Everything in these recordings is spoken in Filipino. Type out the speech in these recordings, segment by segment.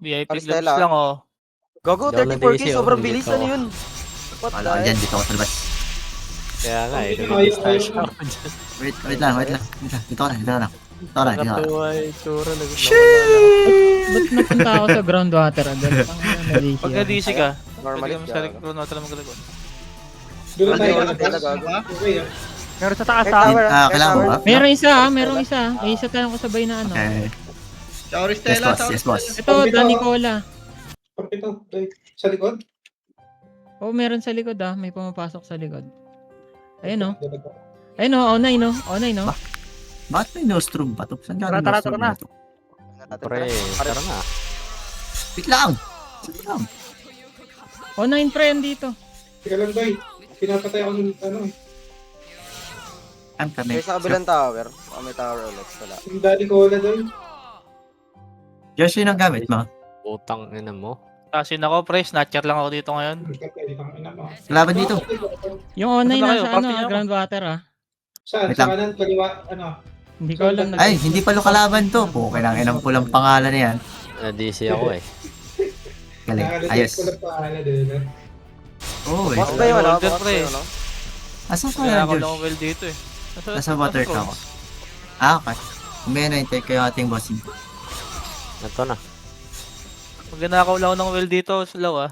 VIP gloves Aristela. lang oh. Gago, Hindi ako 34k, nadisi, sobrang oh. bilis. Nandito Ano ako. yun? What Wala ka the dyan, heck? dito ako sa labas. Kaya nga eh, Ayun, lumilis tayo ayun, sa ayun. ako dyan. Wait lang. Dito ka na. Dito ka na. Nakatuwa yung tsura. Ba't napunta ako sa groundwater agad? Pag na-DC ka, Normally, pwede ka sa groundwater na magalagot. Doon Hindi tayo ako na nagdala, gago. Okay, ah. Meron sa taas May ha. tower, may kailangan tower. mo ba? Merong isa ha, merong isa. May isa tayong kasabay na ano. Okay. Chauristela, Yes, boss. Ito, Da Nicola. Ito, sa likod. Oh, meron sa likod ah. May pumapasok sa likod. Ayun oh. Ayun oh, O9 no. O9 no. Bakit may nostrum pa to? Saan galing Tara, nostrum tara, na to? Pre, tara na. Wait lang! Wait lang. O9 pre, andito. Teka lang, Doy. Pinapatay ako ng ano eh. I'm coming. May sa kabilang tower. Oh, may tower ulit. Wala. Yung Daddy Cola, Doy. Josh, yun ang gamit mo. Utang ina mo. Asin ako pre, snatcher lang ako dito ngayon. Kalaban dito. Yung O9 Ano na kayo? nasa Party ano, niyo ako. groundwater ah. Saan? Wait Sa lang. kanan, kaliwa, ano? Hindi ko alam. Ay, hindi pala kalaban to. Okay lang, inang pulang pangalan na yan. Na-DC ako eh. Galing. Nakakalimutan Ayos. ko lang pangalan din, ah. Oo eh. Boss ba yun, ano? Golden, Boss ba pre. yun, ano? Asan ka Kaya yan, ako lang Josh? well dito eh. Nasa water ka ako. Ah, okay. May na-intay ko yung ating bossing. Ito na. Pag ginakaw lang ako ng well dito, slow ah.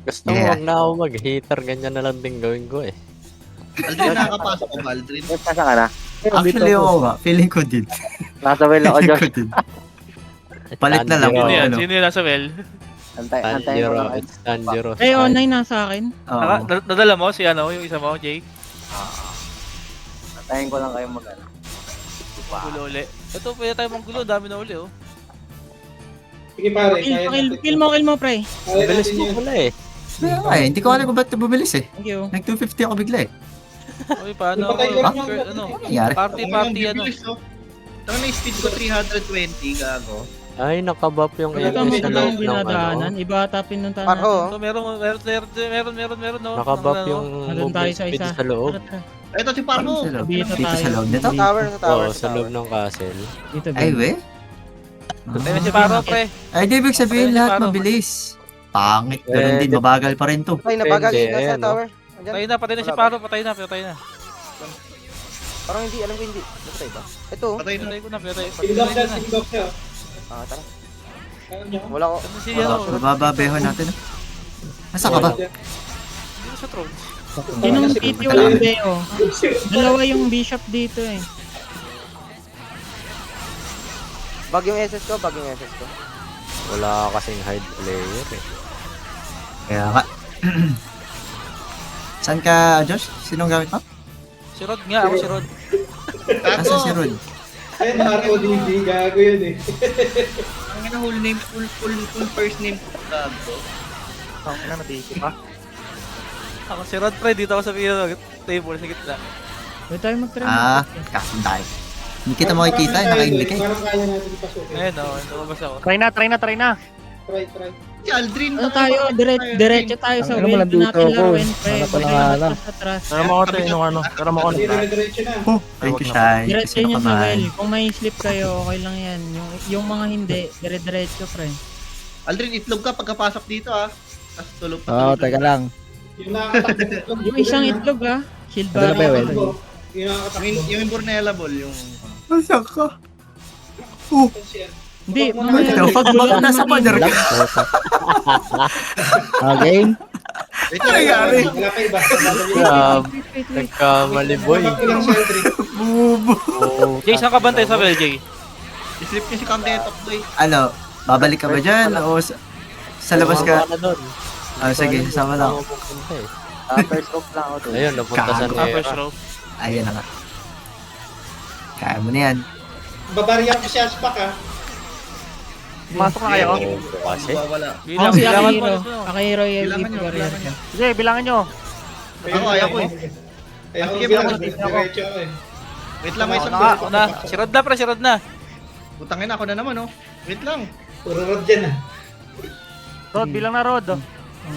Gusto mo, Yeah. wag na ako mag-heater. Ganyan na lang din gawin ko eh. Aldrin, nakakapasok ko ba, Aldrin? Saan ka na? Actually, oo nga. Feeling ko din. Nasa well ako, Feeling Josh. ko din. Palit na lang. Sino Tanjiro. yan? Ano? Sino yung nasa well? Antayin ko Tanjiro, lang. it's Tanjiro. Eh, O9 nasa akin. Oo. Nadala mo si ano, yung isa mo, Jake? Antayin ko lang kayo mag-ano. Gulo uli. Ito, pwede tayo manggulo, dami na uli oh. Sige pare, kaya Kill mo, pre. Kaya Bilis natin mo yan. pala eh. Kaya nga eh, hindi ko alam kung ba't bumilis eh. Thank you. Nag 250 ako bigla eh. Uy, paano Patay ako? ka rin Ano? Ano nangyari? Party, ano? Tama na yung speed ko 320, gago. Ay, nakabap yung Ito, enemy may sa tayong loob ng ano. dinadaanan. Iba ata pinuntahan Paro, natin. So, meron, no? Nakabap Ano, yung Nandun tayo movement sa speed isa. sa loob. Tara, tara. Ito si Parmo. Sa loob. Dito Dito sa tayo. loob nito? tower, sa tower, Oo, sa loob ng castle. Dito, Ay, Ben. we? Tayo na si Paro, pre. Ay, di ibig sabihin Patay na si lahat Paro. mabilis. Pangit, ganun din, mabagal pa rin to. Ay, nabagal Depende, yun. Nasa ano? tower. Andyan. Patay na si Wala Paro, patay na. Parang hindi, alam ko hindi. Napatay ba? Ito. Patay na. Patay ko na, patay Pindok siya, na. pindok siya. Ah, tara. Kaya niya. Wala ko. Ano si ano? Mabababeho natin. Nasa ka ba? Dito sa throne. Sinong PT walang Beo? Dalawa yung bishop dito eh. Bag yung SS ko, bag yung SS ko. Wala kasing hide player eh. Kaya nga. Saan ka, Josh? Sinong gamit mo? Si Rod nga, ako si Rod. Nasa si Rod. Ayun, RODG, gago yun eh. Ang ina whole name, full first name ko, gago. Ang ina na-DC pa. Ako si Rod, pre. Dito ako sa table, sa gitna. Pwede tayo mag-try. Ah, kasunday. Hindi kita makikita, naka-inlik eh. Parang kaya natin ipasukin. Ayun, no. Lumabas ako. Try na. Try. Si Aldrin. Ano tayo? Diretso tayo sa Ang ina mo, well. nandito Hanapin ako. Larwen, pre. Wala pa Huwag lang kayo alam. matras atras. Tara mo ako ito yung ano. Tara mo ako Hindi na. diretso na. Oh, thank you, Shai. Diretso Sino nyo ka sa man? well. Kung may slip kayo, okay lang yan. Yung mga hindi, dire-diretso, pre. Aldrin, itlog ka pagkapasok dito ah. Tapos tulog pa. Oo, teka lang. Yung nakakatakbo. Yung isang itlog ah. Shield Dala pa barrier. yun. Yung nakakatakbo. Yung invulnerable, yung... Nasaan ka? Hindi, Ito, pag baka nasa pader ka. Again. Wait Ano nangyari? Wala pa iba. Wait. Nagkamali boy. Wala pa lang siya, Aldrin. Bubo. Jay, saan ka bantay sa well, Jay? Islip niya si Kantetok boy. Ano, babalik ka ba dyan? O sa labas ka? Sumama na doon. Ah, sige, sama lang. Saan ako pupunta eh. First off lang ako doon. Ayun, napunta sa Ah, first Nera. row. Ayan na nga. Kaya mo na yan. Babarya ko siya spak ah. Pumasok na kayo. Oo, kasi. Wala. Ako si bilangan mo. Akihiro. Akihiro yung Bilangan MVP nyo, warrior bilangan niya. Sige, bilangin nyo. Ako, ayoko eh. Ayaw ko Sige, bilang ako. diretso ako eh. Wait lang, may isang Ako na, ako na. Si Rod na, pre, si Rod na. Putangin ako na naman oh. Wait lang. Puro rod dyan ah. Rod, bilang na Rod.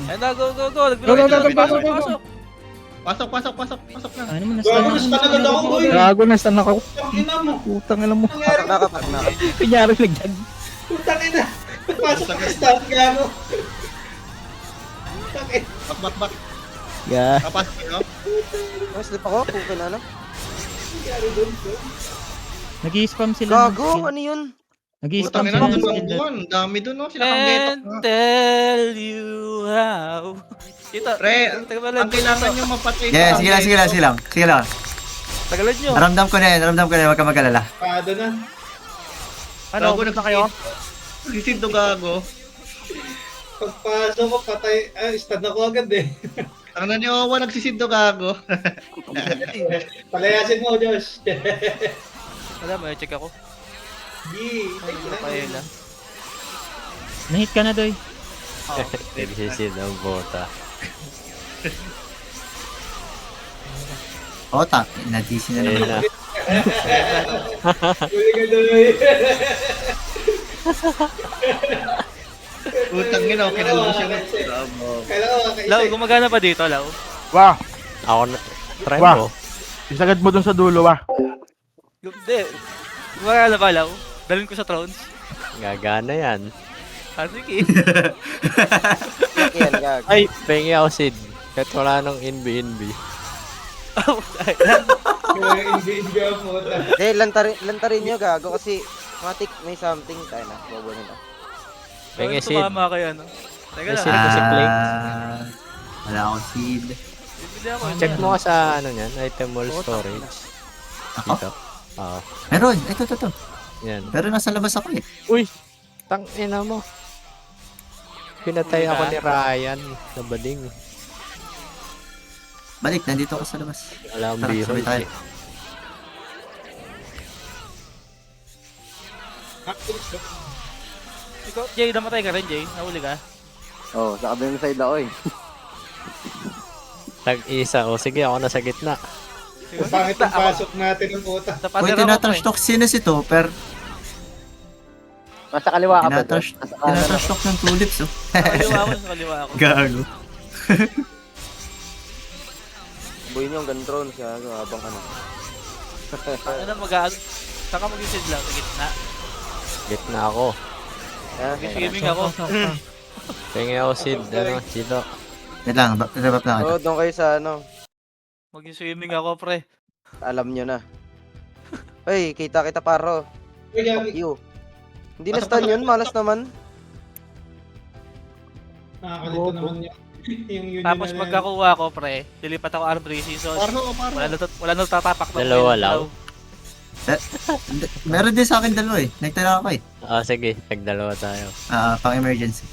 Ayun na, go. Go, go, go, Pasok, go. pasok. Pasok na. Ano mo, Gago, mas panagad ako boy. Gago na, saan ako? Ang ina mo. Putang alam mo. Nangyari. Pasok na ka, pasok na ka. Kunyari lang dyan. Putang ina. Pasok ka start gago. Putang ina. Bak. Yeah. Tapos kayo. Slip ako, pukin ano? Nangyari doon, bro. Nag-i-spam sila. Gago, ano yun? Nag-i-spam Putang sila. ina, ng doon skill. buwan. Dami doon, no? Sila kang getok. And tell you how. Ito, Pre, tagalan ang kailangan nyo mapatay Yeah, sige lang. Tagalan nyo. Naramdam ko na yun, huwag ka mag-alala. Pado na. Ano, Gago, ubos na kayo? Nagsisinto gago. Pagpasok ko, patay. Stun ako agad eh. Ang nanyawa, nagsisinto gago. Palayasin mo, Josh. Wala, may check ako. Di. Ay, wala pa yun ah. Nahit ka na, Doy. Nagsisid ang bota. Ota, na-DC na Ayun naman. na. Huli ka doon. Putang ina, okay na lang siya. Kailangan Lau, gumagana pa dito, Lau. Wah, Ako na. Try Wah. mo. isagad mo dun sa dulo, wah. Hindi. Gumagana pa, Lau. Dalhin ko sa thrones. Gagana yan. Ah, sige. Yan, gago. Ay, pengi ako Sid. Kahit wala nang NB. Oh, ay, Hindi ka puta. Lantarin nyo, gago, kasi matik may something tayo na. Bobo nila. Pengi Sid. Sid. Tumama kayo, ano? Teka May lang. Sid. Kasi Blink. Wala akong seed. Bibili ako. Check mo ka sa ano yan, item wall storage. Ako? Dito. Oo. Meron, ito. Yan. Pero nasa labas ako eh. Uy! Tang ina mo. Pinatay ako ni Ryan sa bading. Balik, nandito ako sa labas. Wala akong Tara, biro sabay tayo. eh. Ikaw, Jay, namatay ka rin, Jay. Nahuli ka. Oh, sa kabilang side ako eh. Tag-isa. O sige, ako nasa gitna. Sige, Pangit ang ako. pasok natin ng puta. Uy, Tapader ako, tinatrash pre. talk sino si Topper. Nasa kaliwa ka ba? Tinatrash talk ng tulips oh. Sa kaliwa ako, sa kaliwa ako. Gago. Boy nyo, hanggang drone siya, habang ano. Ano na mag-aag... Saka mag-isid lang sa gitna. Gitna ako. Mag-swimming ako. Pengi ako Sid. Ano, Sido. Wait lang, rebap lang Oo, ito. doon kayo sa ano. Mag-swimming ako, pre. Alam nyo na. Hey, kita paro. Uy, Fuck Gagi. you. Hindi na stun yun, malas naman. Nakakalito naman yun. Yung union Tapos na yan. pagkakuha ko, pre, lilipat ako Armory Season. Paro. Wala nang tatapak na. Dalawa, Lau. Meron din sa akin dalawa eh. Nagtala ako eh. Sige. Tag-dalawa tayo. Pang emergency.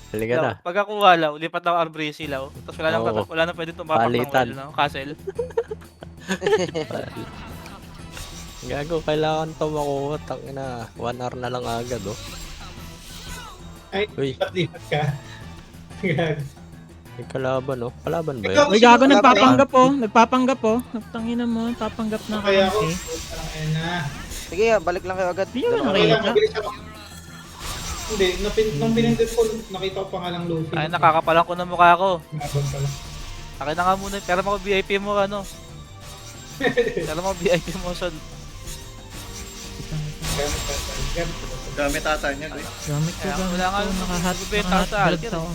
Halika na. Pagkakuha, Lau, lipat ako Armory Season. Tapos Oo. wala nang pwede tumapak ng Palitan. well, no? Castle. Gago, kailangan to makuha. Tangina, 1 hour na lang agad oh. Ay, Uy. lipat ka. Gagi. May kalaban oh. Kalaban ba Ikaw, yun? Uy, gago, nagpapanggap oh. Nagtangina mo, papanggap na Kaya ako. kasi. Putang ina. Sige, balik lang kayo agad. Hindi mo Dalawa Okay lang, nakita. mabilis ako. Hindi, nung pinindot ko, nakita ko pa nga lang Luffy. Ay, nakakapalang ko ng mukha ko. Laban pala. Akin na nga muna. Pero mga VIP mo, ano. Pero mga VIP mo, son. Dami tata niya, guys. Gamit ko, Kaya gamit wala nga, ko. Nakahat bibenta ka sa blood Alger, ako.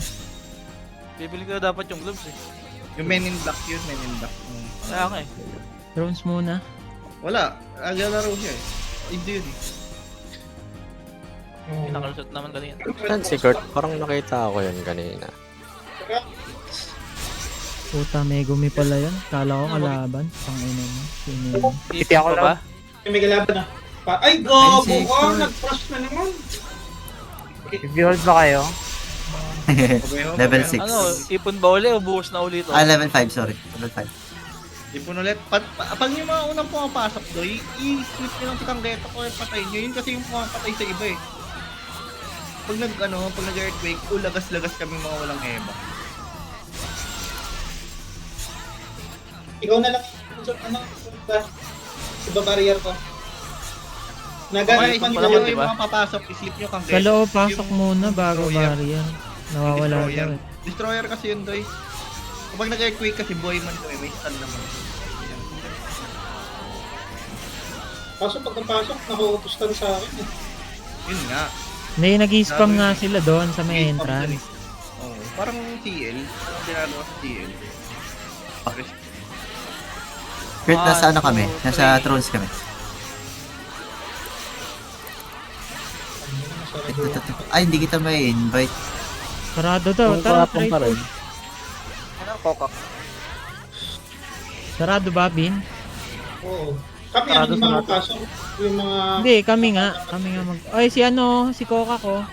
Bibili ko dapat yung gloves eh. Yung Men in Black yun, Men in Black. Kaya nga eh. Drones muna. Wala. Aglalaro siya eh. Hindi yun eh. Oo. Nakalusot naman kanina. Saan si Kurt? Parang nakita ako yun kanina. Puta, may gumi pala yun. Kala ko kalaban. Tangina mo. Sino yun? Iti ako ba? May galaban na. Ay, gobo Ay, ko! secret. Nag-crush na naman. Behold ba kayo? Level 6. Ano, ipon ba uli o buhos na uli ito? Level 5, sorry. Level 5. Ipon ulit. Pag yung mga unang pumapasok doon, i-slip nyo lang si Kangreto ko patay nyo. Yun kasi yung pumapatay sa iba eh. Pag nag-earthquake, lagas-lagas kami mga walang eba. Ikaw na lang. Ano? Iba barrier ko. Naganit man pala nila mo, yung diba? mga papasok, islip nyo Kangreto. Sa loob, pasok Yung muna bago destroyer. barrier. Nawawala Destroyer. daw eh. Destroyer kasi yun, Doy. Kapag nag-earthquake kasi boy man kami, may stun naman. Kaso pag napasok, nakautos ka sa akin eh. Yun nga. Hindi, nag-spam nga sila doon sa may Spam dyan entrance. eh. Oo, parang TL. Ginagawa sa TL. Kurt, nasa ano 1, kami? 2, Nasa 3. trolls kami. Ay, hindi kita may invite. Sarado daw. Kung Tara, kapang try pa rin. push. Ano, kokak? Sarado ba, Bin? Oo. Kami ang hindi makapasok. Yung mga... Hindi, kami nga mag... Ay, si Coca ko.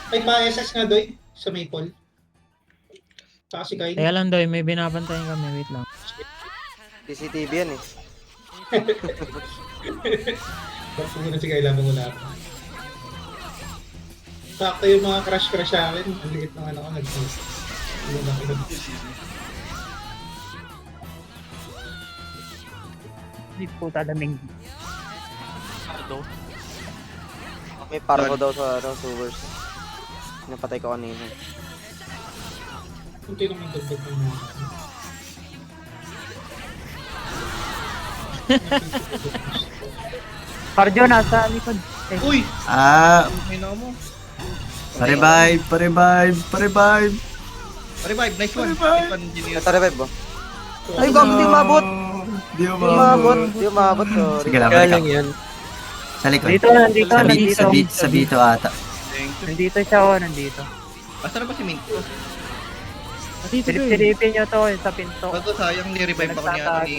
Ay, pa-SS nga doy sa Maple. Saka si Kain. Kaya lang daw, may binabantayan kami. Wait lang. CCTV yan eh. Bakit muna si kailangan mo na. Sakto yung mga crush sa akin. Ang liit ng ano ko Hindi po talaming. Ano? May parko daw sa sewers. Napatay ko kanina. Kunti naman dagdag ng mga. Cardio, nasa likod. Uy! Ah, May na mo. pa-revive, pa-revive, pa-revive. Revive, nice one. Revive. Nice one, engineer. Ito revive ba? Ay, gago, di umabot! Di Di umabot! Di umabot, sorry. Sige lang, Kaya balik lang ako. yun. Nandito, Sa likod. nandito. Sa bito ata. Thank you. Nandito siya, oh, nandito. Asan na ba si Minto? Dito, Bin. Silip-silipin nyo to sa pinto. Bago sayang, ni-revive ako ni ano ni...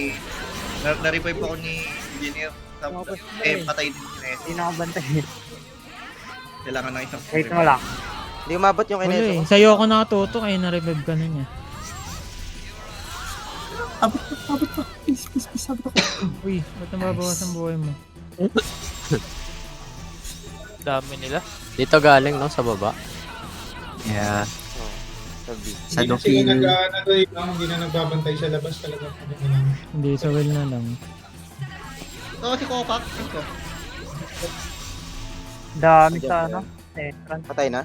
Na-revive ako ni engineer. Tapos, Patay din si Ness. Hindi na ako bantay. Kailangan ng isang... Wait mo lang. Di umabot yung Wala kineso. eh. Sa'yo ako nakatutok eh. Na-revive ka na niya. Abot pa. Please, abot ako. Uy, ba't nababawas ang buhay mo? Dami nila. Dito galing, no? Sa baba. Yeah. Sabi. Sa Hindi na sila Dofil. hindi na nagbabantay sa labas talaga. Hindi, sa well na lang. Oo, si Kokak. Ito. Dami sa ano. Entrance. Patay na?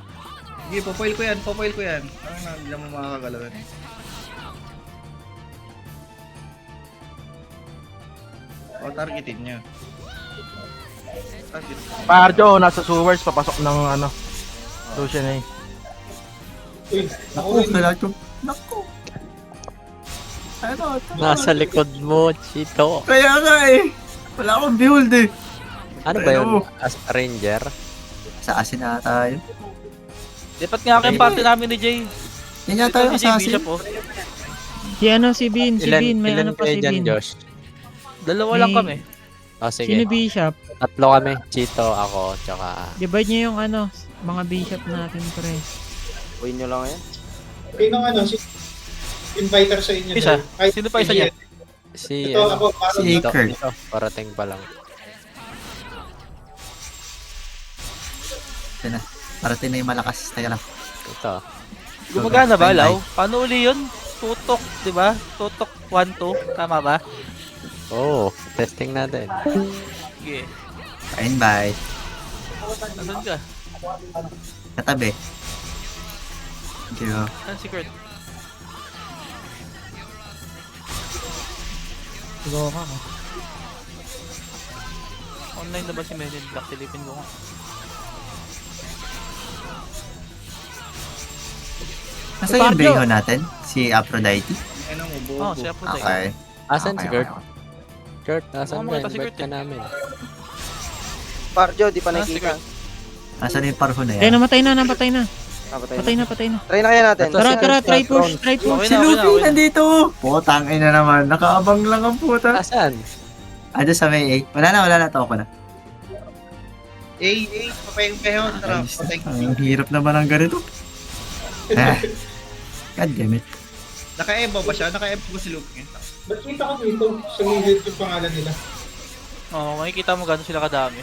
Sige, popoil ko yan. Hindi naman makakagalawan. O, targetin niya. Target. Cardio, nasa sewers, papasok ng ano. Lucian eh. Uy, Naku, kailangan ko. Naku. Ano? Nasa likod mo, Chito. Kaya nga eh. Wala akong behold eh. Ano ba yun? Ayun. As ranger? Sa asin na tayo. Lipat nga kayo yung party namin ni Jay. Yan yata yung Ito si Jay assassin. Bishop oh. Si Bin. May Ilan ano pa kayo si dyan, Bin. Josh? Dalawa lang May- kami. O, Sino sige. Bishop? Tatlo kami. Chito, ako, tsaka... Divide niyo yung mga bishop natin, pre. Uwin nyo lang yan. Sino si inviter sa inyo? Isa? Doy? Ay, Sino pa isa niya? Si... Ito ako, parang Si Ito, Kurt. ito. Parating pa lang. Ito na. Parating na yung malakas. Teka lang. Ito. Gumagana ba, Fine, Lau? Paano uli yun? Tutok, di ba? Tutok 1-2. Tama ba? Oo, testing natin. Sige. Fine, bye. Nasaan ka? Katabi. Thank you. Saan si Kurt? Sigaw ka. Online na ba si Menin Black? Silipin ko nga. Nasa yung Cardio. Beho natin? Si Aphrodite? Ano mo, bobo. Oh, si Aphrodite. Okay. Asan si Okay, Kurt? okay. Kurt, asan Baka ka? makita si Invite Kurt ka eh. namin. Parjo, di pa Ah, si nakikita. Kurt. Nasaan yung parho na Kaya yan? namatay na. Patay Patay na. na. Try na kaya natin. Ito, Tara, try push. Okay Si na, okay na, Luffy okay na. nandito! Putang ina naman. Nakaabang lang ang puta. Asan? Doon sa may A. Wala na. Tawa ko na. Papayang-payaw. Tara, Ayos na. patay. Ang hirap naman ang ganito. Ah. God damn it. Naka-ebo ba siya? Naka-ebo ba si Luke? Ba't kita ko dito? Sa gilid yung pangalan nila. Oo, makikita mo gano'n sila kadami.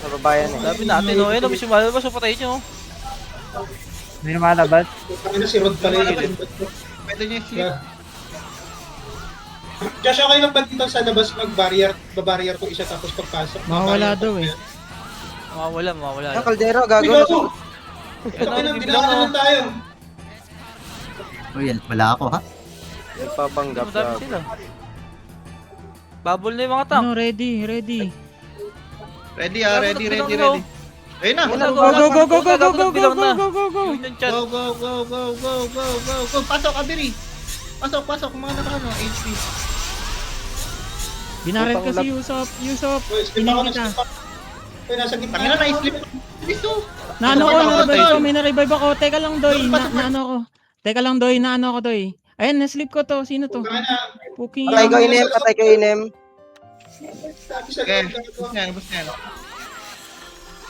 Sa babayan eh. Sabi natin, oh, ayun, bis yung malabas, so patayin nyo. Hindi na malabas. Ano si Rod pala yun. Pwede niya sleep. Yeah. Josh, okay lang ba dito sa labas mag-barrier? Ba-barrier ko isa tapos pagpasok? Mawawala Ba-barrier daw ko eh. yan? Mawawala. Ang kaldero, gago. Ikaw! Ayun, Ito oh, dinaan naman tayo. Uy, wala ako ha. Nagpapanggap. Madami sila. Bubble na yung mga tank. Ready. Ready ah, ready, ready, ready. Ayun na. Ayun na, Go, go, go, go, go, go, go, go, Bilang go, na. go, go, go. Yun yung chat. Go, go, go, go, go, go, go, go. Pasok, Abiri. Pasok, pasok. Mga nakano, HP. Binaril kasi Yusop. Yusop. Skip ako Pinili na ka. skip ako. Ay, nasa gitna. Tangina na, i-slip. Listo. Naano ko, Tol. na-revive ko, may na-revive ako. Teka lang, Doy. Naano ko. Teka lang, Doy. Naano ko, Doy. Ayan, na-sleep ko to. Sino to? Puking Patay ko inem, patay ko inem. Okay, bus na yan, bus na yan.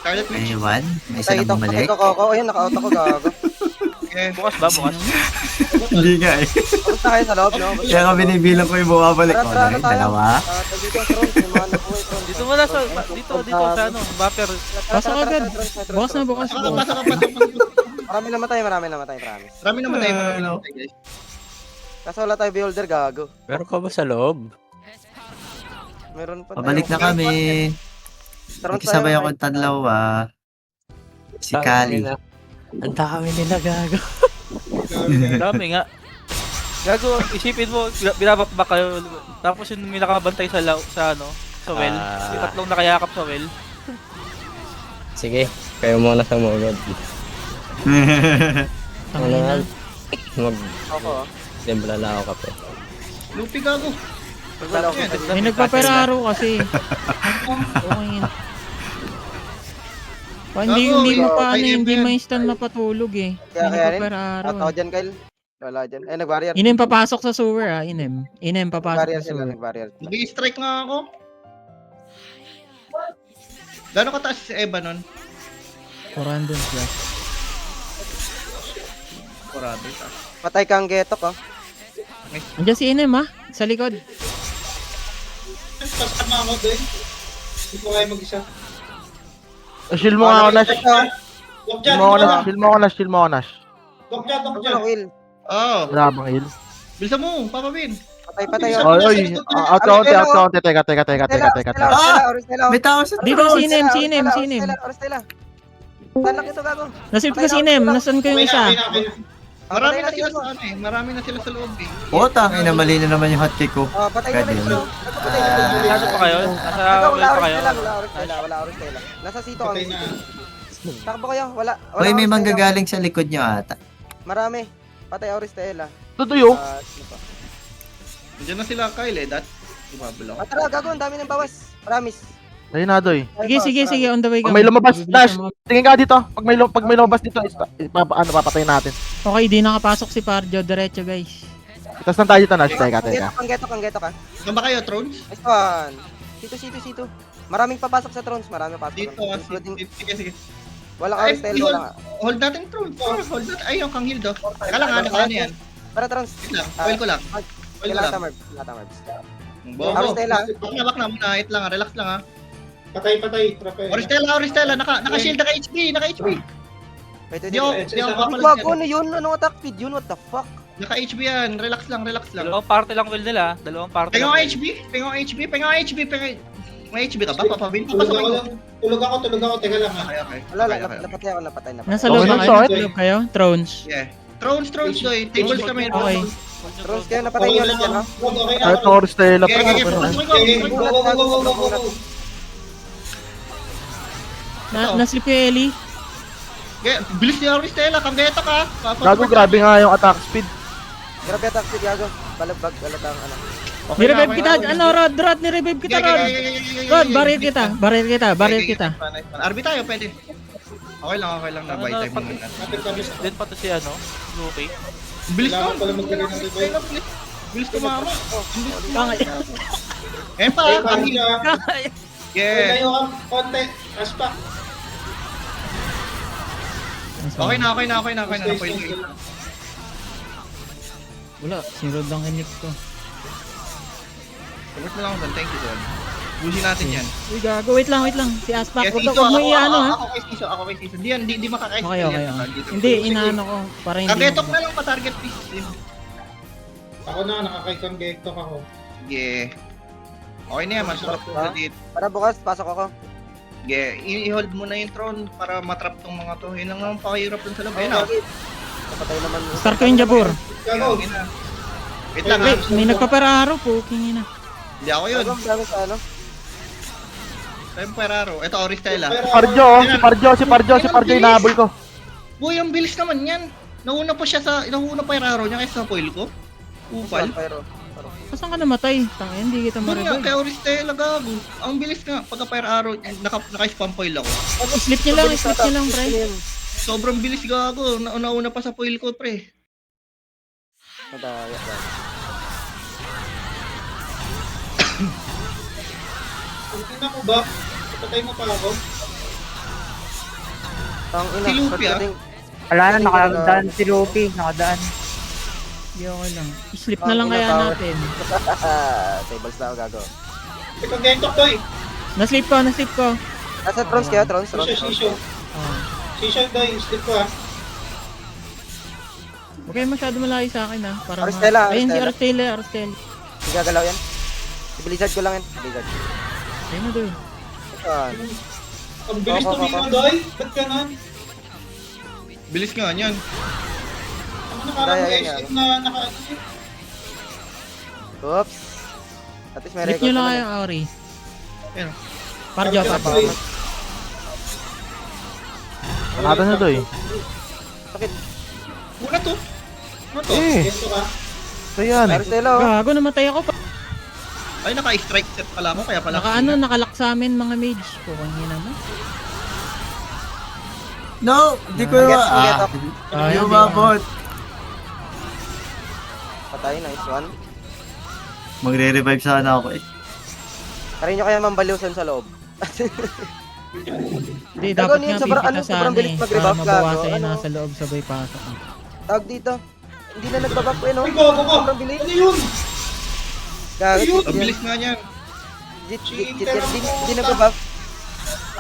Scarlet Witch. Ayun, may isa Patay na ito, patay bumalik. ko Coco. Ayun, naka-out ako, gago. Okay. Bukas ba? Bukas. Hindi nga eh. Basta kayo sa loob, no? Kaya ka binibilang ko yung bumabalik. Tara, Oh, tara, dahil tayo. dalawa. Dito ang throne, yung mga nabuhay throne. Dito wala sa, dito sa ano, buffer. Pasok agad. Bukas na, bukas. Pasok, pasok, pasok, pasok. Marami namatay, promise. Marami naman tayo, marami naman tayo, guys. Kaso wala tayo beholder, gago. Meron ka ba sa loob? Meron pa tayo. Pabalik na kami. Throne Nakisabay tayo, ako ng dalawa. Si Kali. Ang dami nila gago. Dami nga. Gago, isipin mo, binabakbak kayo. Tapos yung may nakabantay sa ano, sa well. Yung tatlong nakayakap sa well. Sige, kayo muna sa mugod. Ano nga? Ako, Mag-dembla lang ako kape. Lupi gago. wala ako. May nagpaperaro kasi. Okay. Hindi mo pa ano, hindi mo instant mapatulog eh. Kaya May rin. nagpaperaro. At ako dyan, Kyle. Wala dyan. Ay, nag-barrier. Inem papasok sa sewer ah, Inem. Inem papasok Nag-barrier sa sila, sewer. nag-barrier. Nag-strike nga ako. Gano'ng kataas si Eva nun? 400 plus. Kurado ito. Patay kang getok, oh. Andiyan si Inem ah, sa likod. Pasama ako doon. Hindi ko kaya mag-isa. Shield mo nga ako, Nash. Lock Shield dyan, mo ako, dito Nash. ka. Shield mo ako, Nash. Shield mo ako, Nash. Lock dyan, lock Ano dyan. na, Will? Oo. Wala ka bang heal? Bilisan mo, Papa Bin. Patay, Isa- oh. Oy, out county, out county. Teka. Stella. May tao sa Dito si Inem, si Inem, si Inem. Stella. Saan lang ito, gago? Nasilip ko si Inem, nasan ko yung isa? Marami na sila sa ano eh. Marami na sila sa loob eh. Putang ina, mali na naman yung hotcake ko. Oh, patay na Pwede rin. yun. Ano pa kayo? Nasa Wala well pa oras kayo? Stella, wala oras Stella. Nasa sito Patay kami. na. Takbo kayo, wala. Hoy, may oras, manggagaling sa likod nyo ata. Stella. Marami. Patay oras Stella. Tutuyo. Ano pa? Nandiyan na sila Kyle eh. Bumabalaw. Tara, gago, ang dami ng bawas. Promise. Ayun na, Doy. Sige, on the way Pag may lumabas, Bibilisan Nash. mo. Tingin ka dito. Pag may lumabas dito, papatayin natin. Okay, di nakapasok si Parjo, diretso guys. Itas lang tayo dito, Nash. Teka. Ang geto ka. Saan ba kayo, Thrones? Nice one. Sito. Maraming papasok sa Thrones, marami papasok. Dito. Including, Sige. wala ka Ay, oras Stella, wala ka. Hold natin Thrones. Hold natin. Ay, yung Kang Hildo. Teka lang ha, nakaano yan. Tara, Thrones. Wait lang. Oil ko lang. Oil ko Kailangan lang. tamarbs. Bobo. Oras Stella. Bak na muna. Wait lang ha. Relax lang ha. Patay. Trapel. Oristela. Naka-shield, naka-HP. Wait. Di ako papalag Gago, yan. ano yun? Anong attack speed yun? What the fuck? Naka-HP yan. Relax lang. Dalawang parte lang well nila. Dalawang parte Pengo lang. HP. May HP ka ba, Papa Bin? Tulog Papasok ako ko. lang. Tulog ako. Teka lang ha. Okay. Wala, napatay ako. Nasa Okay, loob ba so, kayo? eh. Nasa loob kayo? Thrones. Yeah. Thrones, Doy. Tables kami. Okay. Thrones kayo, napatay nyo ulit yan, ha? Okay na. Kahit oras tayo lang. Okay. Pasok ko. Go. Naslip ko yung Ellie. Bilis ni Oristela. Kambeta ka. Gago, grabe nga yung attack speed. Grabe attack speed, gago. Balagbag, alatang ano. Nirevive kita, ano Rod, nirevive kita Rod. Rod, baril kita. RB tayo, pwede. Okay lang na buy time muna. Din pa to si ano, Luki. Bilis Kailangan ko. pala maglagay ng revive. Bilis tumama. Bakit? Ngayon pa, Kang Hildo. Yeah. Layo ka, konti. Taas pa. Okay na. Pwede. Wala, si Rod ang kinik ko. Support mo lang ako doon. Thank you, Don. Busin natin yan. Uy, gago, wait lang. Si Aspak, Yes, huwag mo i-ano ha. Ako kay Siso. Hindi makakais. Okay. Hindi, inaano ko. Para hindi. Kagetok na lang pa-target please. Ako na, nakakaisang gektok ako. Yeah. Okay na yan, masarap po na dito. Para bukas, pasok ako. Yeah, i-hold mo na yung throne para matrap tong mga to. Yun lang naman pakahirap dun sa loob. Ayun na. Napatay naman. Start ko yung Jabur. Gago. Ayun na. Wait lang ha. Wait, may nagpaperaro po. Kingin na. Hindi ako yun. Gago, dami sa ano. Time Ferraro. Ito, Auristela. Parjo, oh. Si Parjo, inahabol ko. Boy, ang bilis naman yan. Nauna pa Ferraro niya kaysa sa foil ko. Upal. Pyro. Saan ka namatay? Tangin, hindi kita Doon nga, marabay. kay Auristela gago. Ang bilis nga, pagka Fire Arrow, naka-spam foil ako. Slip niyo lang, pre. Sobrang bilis gago. Nauna pa sa foil ko, pre. Madaya. Kung tingnan mo ba, patay mo pa ako. Tangina. Si Luffy, ah. Wala na, nakadaan si Luffy. Nakadaan. Hindi okay lang. Slip na lang kaya natin. Tables na ako gago. Ikaw gentok to eh. Na-slip ko. Nasa Trons kaya, Trons. Shisho. Oh. Shisho doy, slip ko ah. Okay, masyado malayo sa akin ha. Para Aristela, Ayun si Aristela. Aristela. Hindi gagalaw yan. Si Blizzard ko lang yan. Blizzard. Ayun na doon. Saan? Ang bilis tumino doy. Ba't ganun? Bilis nga yan. Ako nakarang Daya mo yan, exit na naka... Oops. At least may Slip record nyo lang naman. kaya, Auri. Ayun. Parjo. Nakata na to eh. Sakit. Una to. Ano to? Gentok ah. Ito yan. Aristela oh. Gago, namatay ako pa. Ay, naka-strike set pala ako, kaya pala. Nakalak sa amin mga mage. Pukangin naman. No! Hindi ko Get, na... get up. Hindi umabot. Patay, nice one. Magre-revive sana ako eh. Karin nyo kaya mambaliwsan sa loob. Hindi, Gago, dapat yun, nga sobrang- pipita sobrang sana bilis eh. Para mag-rebuff, mabawasan gago. yung Ano? nasa loob sabay pasok. Tawag dito. Hindi na nagbabak eh, no? Ay, go. Sobrang bilis. Ano yun? Gago, Ayun. Ang bilis nga niyan. Hindi nagbabak.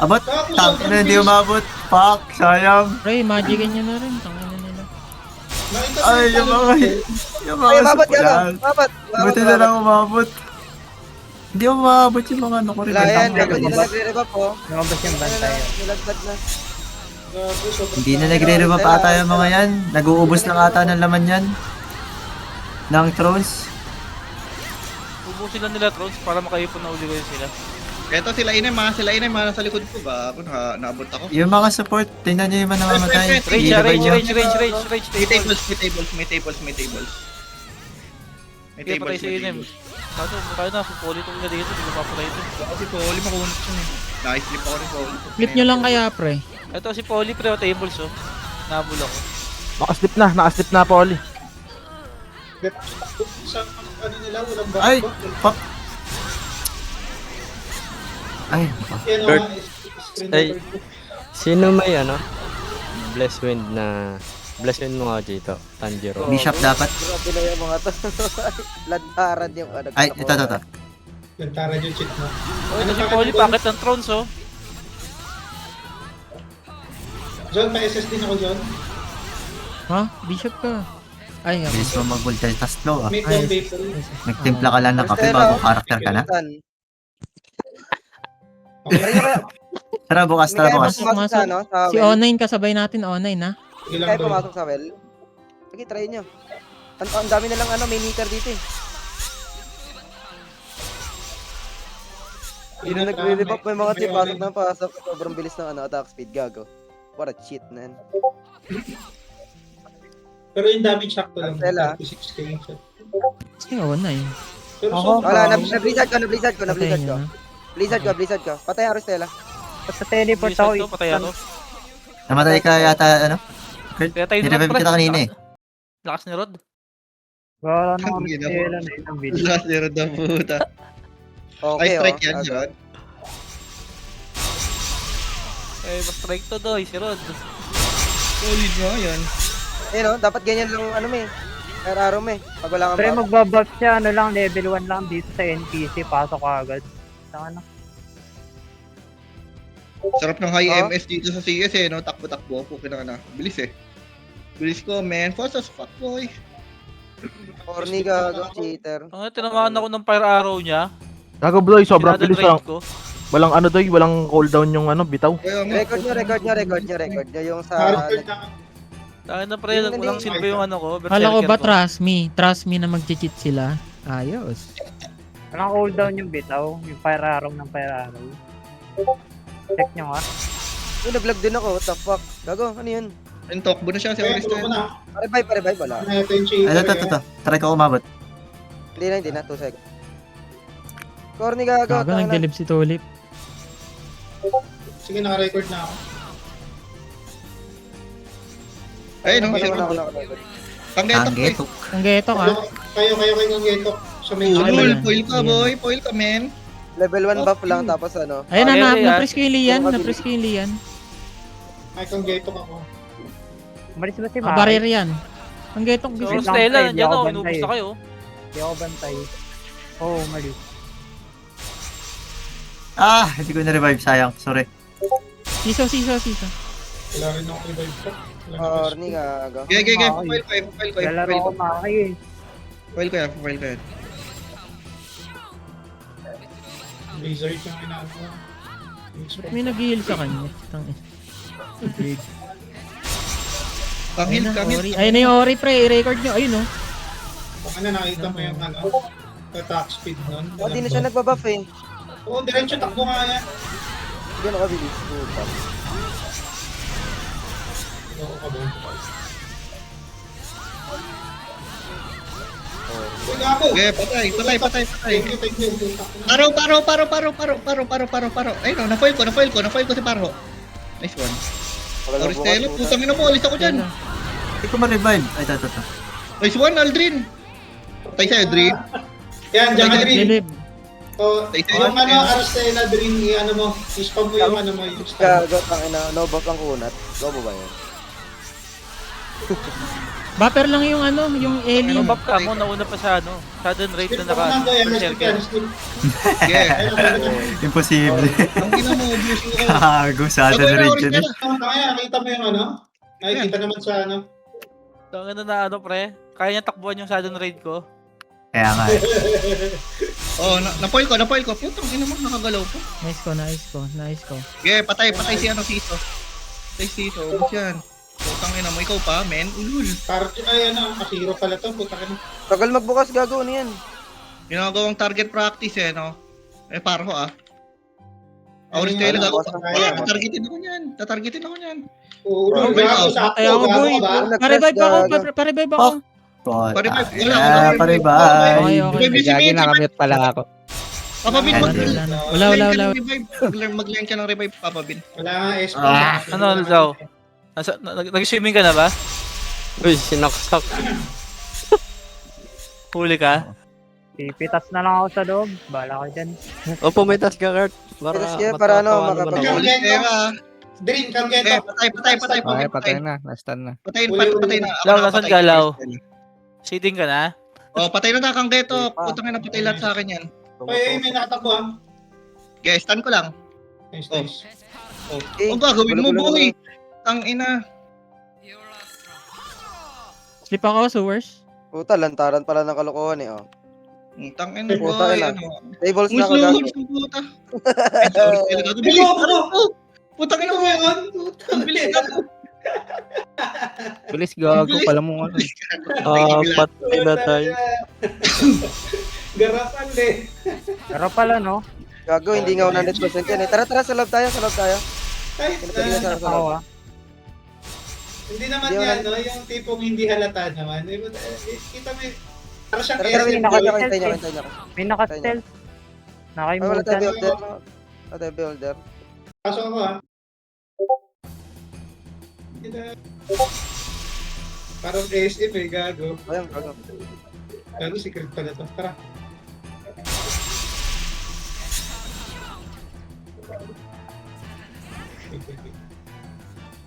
Abot! Tangin na, hindi umabot. Fuck! Sayang! Pre, magicin nyo na rin. Tangin na nila. Nakita ko Ay, yung mga... Yung mga Ay, mabot gago. supulan. Mabot. Buti na lang umabot. Hindi umabot yung mga ano ko rin. Wala yan. Tangin Gago, na, hindi na umabot. nagre-rebuff po. Nakabas yung bantay. Nilagtag na. Gago, sobrang Hindi na nagre-revive ata yung mga yan. Nag-uubos lang ata ng laman yan. Ng thrones. Ubusin lang nila Trolls para makaipon na uli kayo sila. Eto sila Inem, mga nasa likod ko. Gago, naabot ako. Yung mga support, tingnan nyo yung mga namamatay. Rage, I-revive nyo. May tables. May Hindi patay si Inem. tables. Kaso, tayo na, pupulit ko na dito, hindi ko papatay ito. Kasi Poli, makunot siya eh. Naka-slip ako rin Poli. Flip nyo lang kaya, pre. Ito si Polly, pre, tables oh. Nabul ako. Nakaslip na, Poli. sa ano nila, walang back. Ay! Fuck! Ay, Yan Kurt. o, screen Ay. record. Sino may Bless wind mo nga dito, Tanjiro. bishop dapat. Grabe na yung mga to. Lantaran yung ano. Ay, ito. Yung Tara yung cheat mo. Oh, ito si Polly, packet ng Trolls oh. John, pa-SS din ako, John. Ha? Bishop ka. Ay, nga. Bilis mo mag-multitask flow ah. Make Ay, one paper. Nagtimpla ka lang ng kape bago karakter ka na. Tara bukas, May kaya bukas. pumasok sa ano, sa Si well. online kasabay natin, online ha. Sige lang, Kaya Doy. pumasok sa well. Sige, try nyo. Ang dami na lang ano, may meter dito eh. Hindi na nagre-rebuff, may mga team pasok na pasok. Sobrang bilis ng ano, attack speed, gago. What a cheat, man. Pero yung damage sakto lang. Stella. 26k. Sige, online. Pero Ako? sobrang- Wala, na-blizzard ko. Patayin nyo na. Blizzard ko. Patay Aristela. Teleport ako. Patay ako. Namatay ka yata, ano? Kurt, Kaya tayo nirevive kita kanina eh. Lakas ni Rod. Ang gina po. Last zero na puta. Ay, Okay, strike oh. yan, John. Eh, mas strike to doy, si Rod. Solid nga yan. Eh no, dapat ganyan lang ano may. Fire arrow may. Pag wala kang Pre, buff. magbabuff siya, ano lang, level 1 lang dito sa NPC, pasok ka agad. Saan ano? Sarap ng high Oh. MS dito sa CS eh, no? Takbo-takbo. Okay na. Bilis eh. Bilis ko, man. Fast as fuck, boy. Corny gago, cheater. Ang tinamaan ako ng fire arrow niya. Gago Bloy, sobrang bilis Sinadad lang. ko. Walang ano doy, walang cooldown yung ano, bitaw. Kaya nga. Record nyo yung sa... Hard na. Dahil na pre, Hindi, walang silbi yung ano ko. Kala ko ba berserker trust me na mag-cheat sila. Ayos. Walang cooldown yung bitaw, yung fire arrow ng fire arrow. Check nyo nga. Uy, nag-vlog din ako. What the fuck? Gago, ano yun? Yung talkbo na siya si Eh, Oris tulog ko na. Pare-bye, wala. Ano ito yung cheater? Ito. Try ko umabot. Hindi na. 2 seconds. Corny gago. Gago, tangina. nagdilib si Tulip. Sige, naka-record na ako. Ayun, no? Wala. Panggetok, boy. Anggetok. Ang geto ka. Kayo kung getok. Sa may Okay, Ulul, wala. foil ka, boy. Foil ka, men. Level 1 buff lang, tapos ano. Ayun Okay, na, okay, na-press ko yung Lian. Na-press ko yung Lian. Ay, kung getok ako. Umalis ba si Ah, Maki? barrier yan. Ang getong So, bisit. lang, Stella, tayo, nandiyan di ako o, bantay inubos na eh. kayo. Hindi ako bantay. Oo, umalis. Hindi ko na-revive, sayang. Sorry. Siso. Wala rin ako revive ko. Corny gago. Ge, foil ko, Lalaro ko Maki eh. Foil ko yan. Blizzard yung ginagawa. May nag-heal sa kanya. Tangin. Pangil, Ayun na, pangil. Ori. Ayun na yung Ori, pre. I-record nyo. Ayun, oh. Baka na nakita mo yung ano, attack speed nun. Oh, di na siya nagbabuff eh. Oo, diretso takbo nga yan. Hindi na nakabilis. Puta. Oo, kabon. Uy, gago! Ge, patay. Thank you. Paro. Ayun, no, na-foil ko si Paro. Nice one. Wala Oris bukas, Telo, puta. putang ina mo, alis ako dyan. Hindi ko ma-revive. Ay, ito. Nice one, Aldrin. Patay sa'yo, Aldrin. Yan, dyan ka rin. Dilib. So, Tayo, yung tayo. ano, Arstella Dream, i-ano mo, i-spam mo yung ano mo, yung spam. Gago, tangina. No buff ang kunat. Lobo ba yan? Buffer lang yung ano, yung Ellie. Ano bap ka mo, nauna pa sa ano, sudden rate Skip na ko na, Doy, circle. skip. Ge, Ayun, ayun. Imposible. ang ina mo, abusing ko. Gago, sudden Patay na, rage Oris yun. Telo. Kaya nakita mo yung ano? Nakikita naman sa ano? Tangin na ano pre, kaya niya takbuhan yung sudden raid ko. Kaya nga. Oh, na-foil ko. Putang ina mo, nakagalaw po. Nice ko. Ge, patay si ano, Siso. Patay si Siso, ubos yan. Putang ina mo, ikaw pa, men. Ulul. Parang, ay ano, kasiro pala to, puta ka na. Tagal magbukas, gago. Ano yan? Ginagawang target practice eh, no? Eh, Paro ah. Oris Ayun, Telo, ano, gago. kaya. Tatargetin ako niyan. Oo, Oh, gago, wow. sakto, Ay, ako, gago boy. ka ba? Pa-revive ako. Gago. Pa-revive ako. Pare-bye. Okay. Gagi, nakamute pala ako. Papabin, Wala. mag-line ka ng revive, Papabin. Wala nga, SP. Ano daw? Nag-swimming ka na ba? Uy, sinaksak. Huli ka? Pipitas na lang ako sa loob. Bala ka dyan. O, pumitas ka, Kurt. Pitas ka, para ano, matatawa naman makapag- ako. Ulit Tera. Dream, come get Eh, up. Patay na. Nastan na. Patay na. Law, nasan ka, Law? Seeding ka na? Oh, patay na kang Geto. Putang ina, patay lahat sa akin yan. Ay, may nakatakbo ah. Guys, stun ko lang. Nice, Oh. nice. Eh, Ang gagawin mo, gulo-gulo boy. Tang ina. Sleep ako, sewers. Puta, lantaran pala ng kalokohan eh, oh. Tang ina, Puta boy. ina. Ano? Tables na ako, Slow gago. horse ng puta. Ay, sorry, talaga. Bilis, ano? Putang ina mo yan. Ang bilis. Bilis, gago. Pala mo ano. Patay na tayo. Garapan eh. Pero pala no. Gago, hindi nga 100% yan eh. Tara, sa loob tayo. Kahit Pinapili ka sa loob. Ako ah. hindi naman Hindi yan, no? Yung tipong hindi halata naman. Kita mo para siyang Tara, SM. nakintay niya. May naka-stealth. Ay, wala tayo Nakaimutan. builder. Wala tayo builder. Pasok ako ah. Parang SM eh, gago. Ayun, gago. Gago, secret pala to. Tara.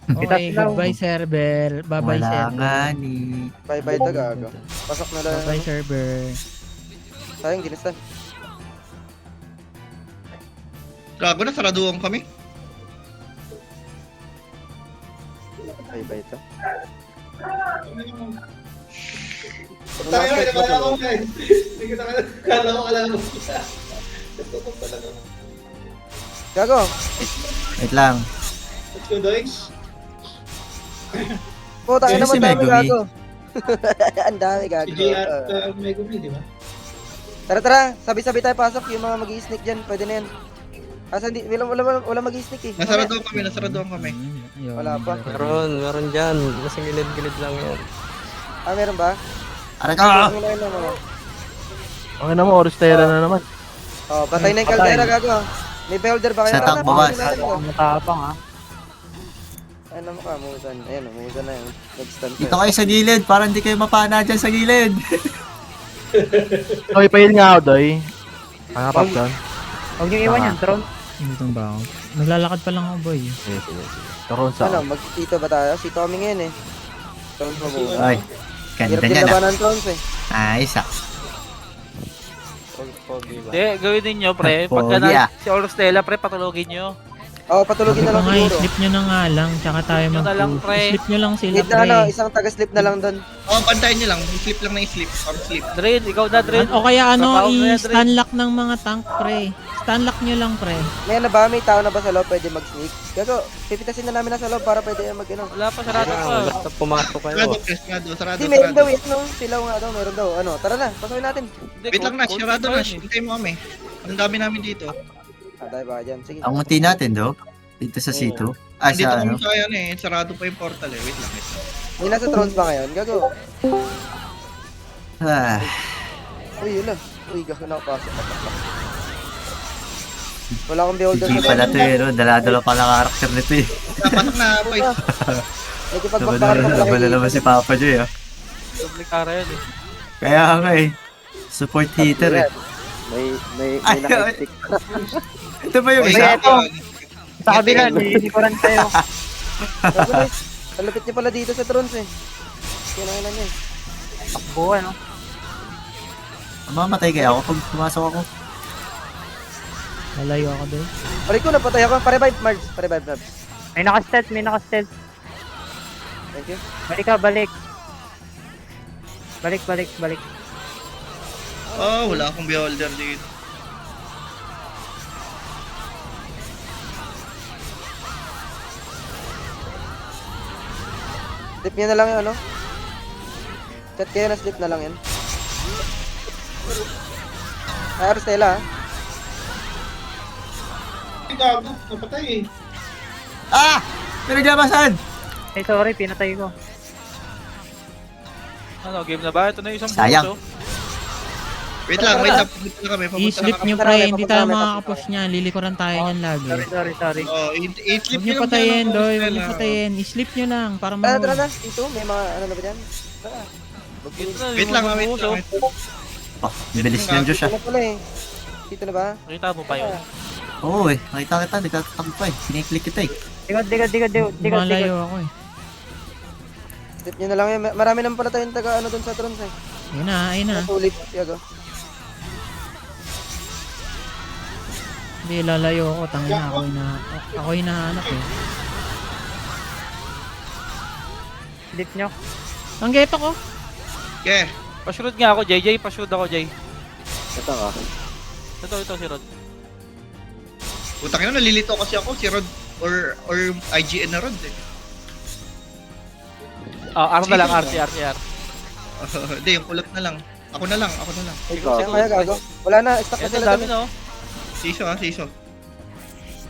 Okay, Pitas lang. goodbye server. Bye-bye Wala server. nga ni. Bye-bye to, gago. Pasok na lang. Bye-bye server. Sayang, ginistan. Gago na, saraduhan kami. Bye-bye to. Tayo, nabala ko nga eh. Hindi kita kala ko alam mo. Gago. Wait lang. Let's go, Doix. Puta, Sino naman si dami, Megumi? gago. Ang dami, Si gago. JR at Megumi, di ba? Tara, sabi-sabi tayo pasok. Yung mga mag-i-sneak dyan, pwede na yan. Asa hindi, wala mag-sneak eh. Nasaraduhan kami. Ayun, Wala pa. Meron dyan. Nasa gilid-gilid lang yan. Ah, meron ba? Aray ka! Okay naman, Oristera na naman. Oh, patay na yung Caldera, gago. May beholder ba kayo? Sa top, bawas. Matapang ha. Ano mo ka, Musan? Ayan, Musan na yun. Nag-stand Dito kayo sa gilid, para hindi kayo mapana dyan sa gilid. Doy, pahil nga ako, Doy. Pangapap doon. Huwag niyo iwan yan, Tron. Dito ba ako? Naglalakad pa lang ako, boy. Sige. Turon sa Ano, mag-tito ba tayo? Sito kami ngayon eh. Tons mo buka. Ay, Hirap ganda din niya na. labanan Tons eh. Ayos ah. Pogi ba? Hindi, gawin ninyo, pre. Pagka Pogi, ah. si Orostela, pre, patulogin nyo. Oo, patulogin na lang Nga, siguro. slip nyo na nga lang, tsaka tayo Slip nyo na lang, mag-push. pre. Slip nyo lang sila, Need na ano, pre. isang taga-slip na lang doon. Bantayan nyo lang. I-slip lang na i-slip. Slip. Drain, ikaw na, Drain. O kaya ano, Trabaho mo yan, Dre. i-stun lock ng mga tank, pre. Stun lock nyo lang, pre. May ano ba? May tao na ba sa loob pwede mag-sneak? Gago, pipitasin na namin na sa loob para pwede mag-ano. Wala pa, sarado pa. Basta pumasok kayo. Sarado. Hindi, meron daw yun, no? Silaw nga daw, meron daw. Ano, tara na, pasukin natin. Hindi, Wait lang na, code sarado pa na. yun eh. Hintay mo kami. Ang dami namin dito. Tayo ba dyan? Sige. Ang unti natin, do. Dito sa C2. Ah, Dito sa kami ano. sa yan eh. Sarado pa yung portal eh. Wait lang. May nasa Thrones ba ngayon? Gago. Ah, Uy, yun lang. Uy, gago na ako pasok. Wala akong beholder GG pala to eh, no? Dala-dala pala karakter nito eh. Pasok na, boys. Medyo pagbakbakan pa Laban na naman si Papa Joy ah. Doble kara yan eh. Kaya nga eh. Support hitter eh. May Ay, naka-stick. Ito ba yung Ay, isa? ito. Sa kabila, nililikuran tayo. Ang lapit niya pala dito sa Thrones eh. Kailangan niya eh. Takbo, ano? Mamatay kaya ako pag pumasok ako. Lalayo ako doon. Aray ko, napatay ako. Parevive, Marge. Parevive, Marge. May naka-stealth. Thank you. Balik ka, balik. Balik. Oh, wala akong beholder dito. Slip niya na lang yung ano. Chat kayo na slip na lang yan. Ay, Aristela ha. Ay, gago. Napatay eh. Ah! Pinaglabasan! Eh, sorry, pinatay ko. Ano, game na ba? Ito na yung isang Sayang. buso. Wait lang kami. Papunta I-slip na kami. nyo, pre. Hindi tayo makakapush niyan. Lilikuran tayo niyan lagi. Sorry. Oh, i-slip Huwag nyo patayin, Doy. Huwag nyo patayin. I-slip nyo lang para Tara ma-hold. na. Dito, may mga ano na ba dyan? Tara. Ito na, Wait yung lang, mga wait buso. lang. Oh, bilis ng Diyos ah. Ano pala eh. Dito na ba? Nakita mo pa yun. Oo eh, nakita kita, nagtatakot pa eh. Siniklik kita eh. Digod. Malayo ako eh. Slip nyo na lang yan. Marami naman pala tayong taga ano dun sa Thrones eh. Ayun na. Sulit. Yago. Hindi, lalayo ako. Tangin na ako hinahanap eh. Slip nyo. Ang geto ko. Okay. Pa-shoot nga ako, JJ. Pa-shoot ako, Jay. Ito ka. Ito, si Rod. Putang ina, nalilito kasi ako. Si Rod or IGN na Rod eh. R na lang, RCR. Hindi, yung kulot na lang. Ako na lang. Kaya gago. Wala na. Stock na Ito, sila dami dun. no. Siso.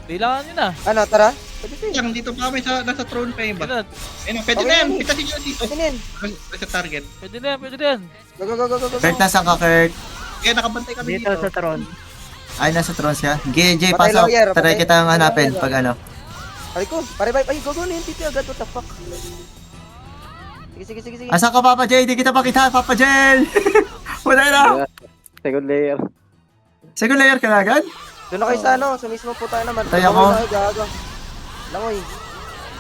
Bilangan nyo na. Ano, tara? Pwede pa Yang dito pa kami nasa throne pa yun Pwede ba? na. Ayun, pwede Okay na yan. na. Pitasin nyo dito. Pwede na yan. Sa target. Pwede na yan. Go. Kurt, nasaan ka, Kurt? Kaya nakabantay kami Dito dito. sa Tron. Ay, nasa Trons ka? Jay, Patay pasok. lawyer, Try patay. kitang Patay hanapin lawyer. pag ano. Aray ko. Parevive. Ay, gogo na yun. Titi agad. What the fuck? Sige. Asan ka, Papa Jay? Di kita pakita, Papa Jay! Wala na! Second layer. Second layer ka na agad? Doon na kayo sa ano. Sa mismo po tayo naman. Tayo ako. Gago. Langoy.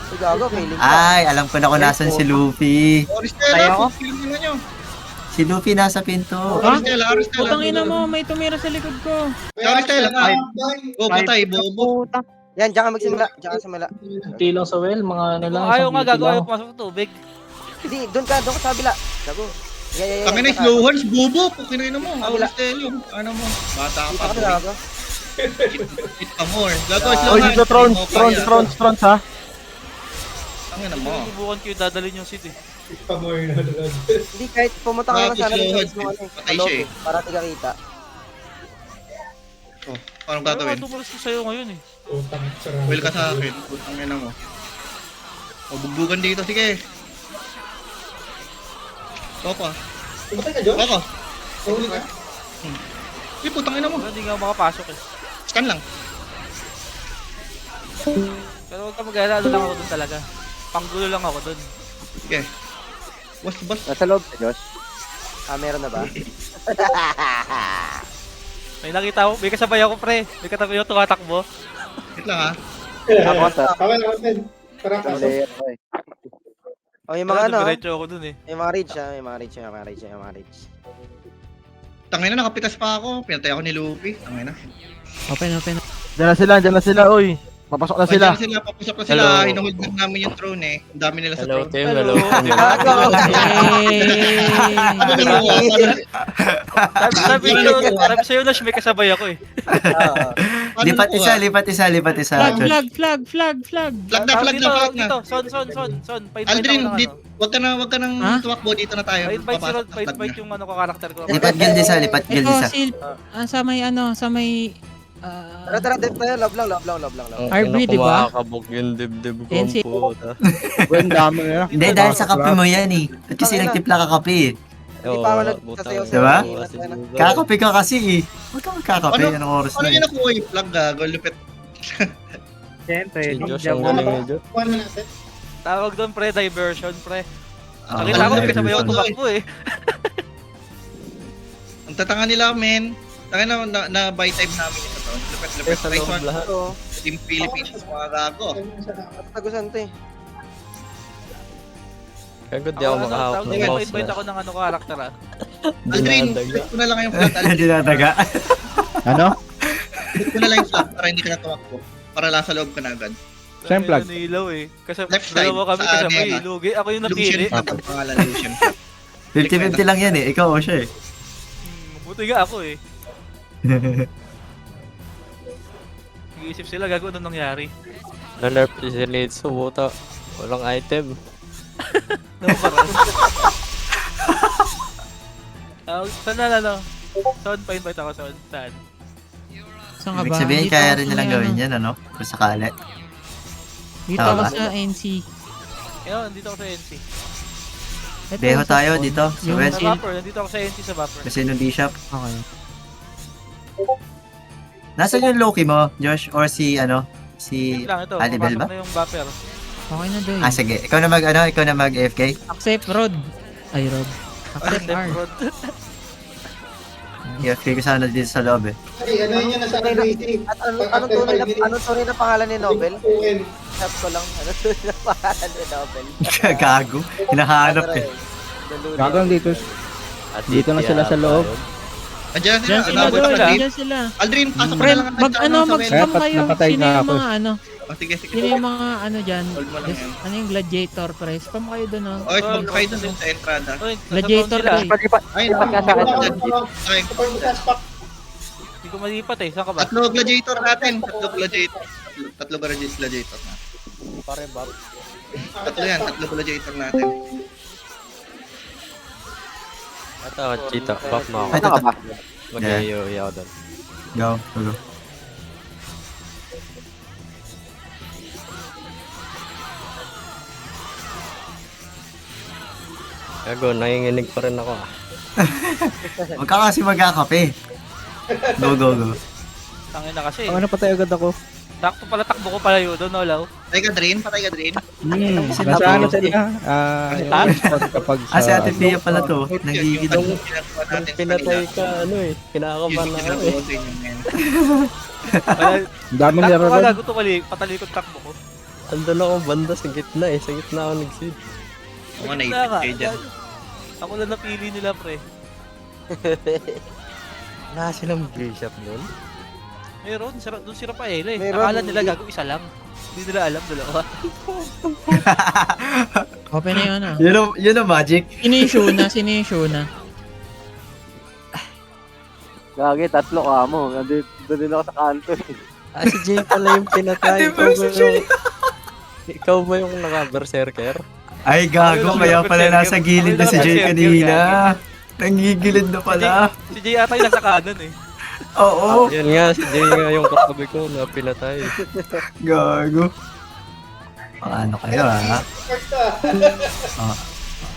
Ay, gago. Feeling ka. Ay, alam ko na kung nasan si Luffy. Oristela, Tayo ako? film nyo nyo. Si Luffy nasa pinto. Ha? Oristela. Putang ina mo, may tumira sa likod ko. Oristela nga. Oh, patay, Five. bobo. Puta. Yan, diyan ka magsimula. Diyan ka simula. Tilang sa well, mga ano lang. Ayaw nga, gago. Ayaw pumasok sa tubig. Hindi, doon ka sa kabila. Gago. Yeah. Kami na slow hands, bobo. Pukinoy na mo. Kabila. Oristela. Ano mo? Bata ka Dito pa. ka na, gago. Hit ka more. Gago, slow Oy, hands. dito Trons ha. Ang ina mo. Subukan ko yung dadalhin yung seat eh. Hindi, kahit pumunta ka na Gago, sana slow dito hands. mismo ano eh. Patay Sa loob siya eh. Para tiga kita. Oh. Anong Pero gagawin? tumulos ko sa'yo ngayon eh. Utang, sarado. Will ka sa akin. Putang ina mo. O, bugbugan dito. Sige. Toko. Tumatay ka, Josh? Toko. Nahuli ka? Sige, putang ina mo. Pero hindi nga ako makapasok eh. Scan lang. Pero huwag ka mag-alala, ano lang ako dun talaga. Panggulo lang ako dun. Sige. Was, boss. Nasa loob ka, Josh. Meron na ba? May nakita ako, may kasabay ako pre. May katabi ako tumatakbo. Wait lang ha. Ako sa Kawal ako din. Parang pasok. player ko eh. Oh, yung mga ano, Diretso ako dun eh. yung mga reach ah, yung mga reach, yung mga reach, yung mga reach. Tangina, nakapitas pa ako. Pinatay ako ni Luffy. Tangina. Open. Dyan na sila, oy. Papasok na sila. Sila, papasok na sila. Hello. Hinuhold lang namin yung throne eh. Ang dami nila sa Hello, throne. team. Hello, team. Sabi sa'yo na may kasabay ako eh. Lipat isa, Flag. Flag na. Dito, son. Pa-invite Aldrin, ako ng ano. wag ka nang Ha? tumakbo. Dito na tayo. Pa-invite si Rod, Papasok na flag pa-invite na. yung ano ko, karakter ko. Lipat guild isa. Ito, sil. Sa may... Tara, dip tayo, love lang. RB, di ba? Kumakabog yung dibdib ko. NC. Puta. Ang dami nila. Hindi, dahil sa kape mo yan eh. At kasi nagtipla ka kape eh. Hindi pa ako Oo, nagsasayaw butang- Diba? kasi- Kakape ka kasi eh. Huwag ka magkakape, Ano? anong oras Paano na niya eh. nakuha yung flag gago? Lupit. Siyempre, Si hindi Josh ako- ang galing ni Josh. Kuha na natin. Tawag doon pre, diversion pre. Ah, Nakita ko, may diversion. kasabay ako tumakbo eh. Ang tatanga nila, men. Tangina na buy time namin ito. Lupit. Sa Nice loob one. lahat. Ito, Team Philippines, mga gago. at tagusan to eh. Kaya di ako makahawak ng mouse Invite na. ako ng ano karakter ah. Aldrin, Dinadaga. hit ko na lang yung flag. Aldrin, Dinadaga. Ano? hit ko na lang yung flag para hindi ka na tumakbo. Para lang sa loob ka na agad. Saan yung flag? Nilaw eh. Kasi Left side, dalawa kami sa kasabay Anema. eh. Lugi, ako yung Lucian napili. flag ang pangalan, Lucian. 50-50 lang yan eh. Ikaw o siya eh. Buti nga ako eh. Iisip sila, gago ano nangyari. Na-nerf si Zenitsu, puta. Walang item. Ano ba rin? Saan na ano? Son, pa-invite ako son. Saan? Saan ka Ibig ba? sabihin, Dito kaya ako rin sa nilang may gawin ano. yan, ano? Kung sakali. Dito Tama ako ba? sa NC. Ayun, dito ako sa NC. Ito, Beho sa tayo phone. dito, sa Yung West. Sa sil- Vapor, nandito ako sa NC sa Vapor. Kasi nung D-Shop. Okay. Nasaan yung Loki mo, Josh? Or si, ano? Si... Wait lang ito, Alibel papasok ba? na yung Vapor. Okay na doy. Ah, sige. Ikaw na mag, ano? Ikaw na mag AFK? Accept Rod. Ay, Rod. Accept R. AFK ko sana dito sa loob eh. Ay, ano yun nasa RBC? At anong tunay na pangalan ni Nobel? UN. Chat ko lang, ano tunay na pangalan ni Nobel? Gago. Hinahanap eh. Gagang dito. At Dito na sila sa loob. Andiyan Diyan sila. sila Alabot doy. sila. Diyan sila. Aldrin, pasok mo na Friend, lang mag ano, sa mag-scam Dapat kayo. napatay Sino na yung ako. mga ano? Oh, sige. Sino yung mga ano dyan? Hold mo lang yan. Ano yung gladiator pre? Spam kayo doon oh. Okay, mag-fight doon sa entrada. Gladiator sila. pre. Ay, Lipat ka sa akin. Okay. Support mo sa SPAC. Hindi ko malipat eh. Saan ka ba? Tatlo gladiator natin. Tatlo gladiator na. Pare, Bob. Tatlo gladiator natin. Ito, cheetah. Buff mo Ay, ako. ito. Mag-iyo ako doon. Go. Gago, nanginginig pa rin ako ah. Huwag ka kasi magkakape. Go. Tangin na kasi. Ano patay agad ako? Sakto pala takbo ko pala yun doon, no, Lau? Patay ka drain. Nasa ano sila? Yung kapag Ah, si sa... Ate Pia pala to. Yung Nagigidong. ginagawa natin sa Pinatay kanila. ka, ano eh. Kinakabahan Yung na ako ginagawa eh. sa inyo, men. Ang dami Takbo nila ka, ron. gago to patalikod takbo ko. Andun ako banda sa gitna eh. Sa gitna ako nag-seed. Oo nga, naipit kayo dyan. Ako lang napili nila, pre. Wala silang bishop nun. Meron, doon si Rafael eh. Meron. Nakala nila gago isa lang. Hindi nila alam, dalawa. Open na yun ah. Yun ang magic. Sino yung Shuna? Gagi, tatlo ka mo. Nandito din ako sa kanto eh. Ah, si Jay pala yung pinatay. Ate Mercy, Jay. Ikaw ba yung naka-berserker? Ay, gago. Kaya pala nasa gilid na si Jay kanina. Nangigilid na pala. Si Jay ata yung nasa kanan eh. Oo. Yan nga, si Jay nga yung katabi ko na pinatay. Gago. Ano kayo ha? Ah,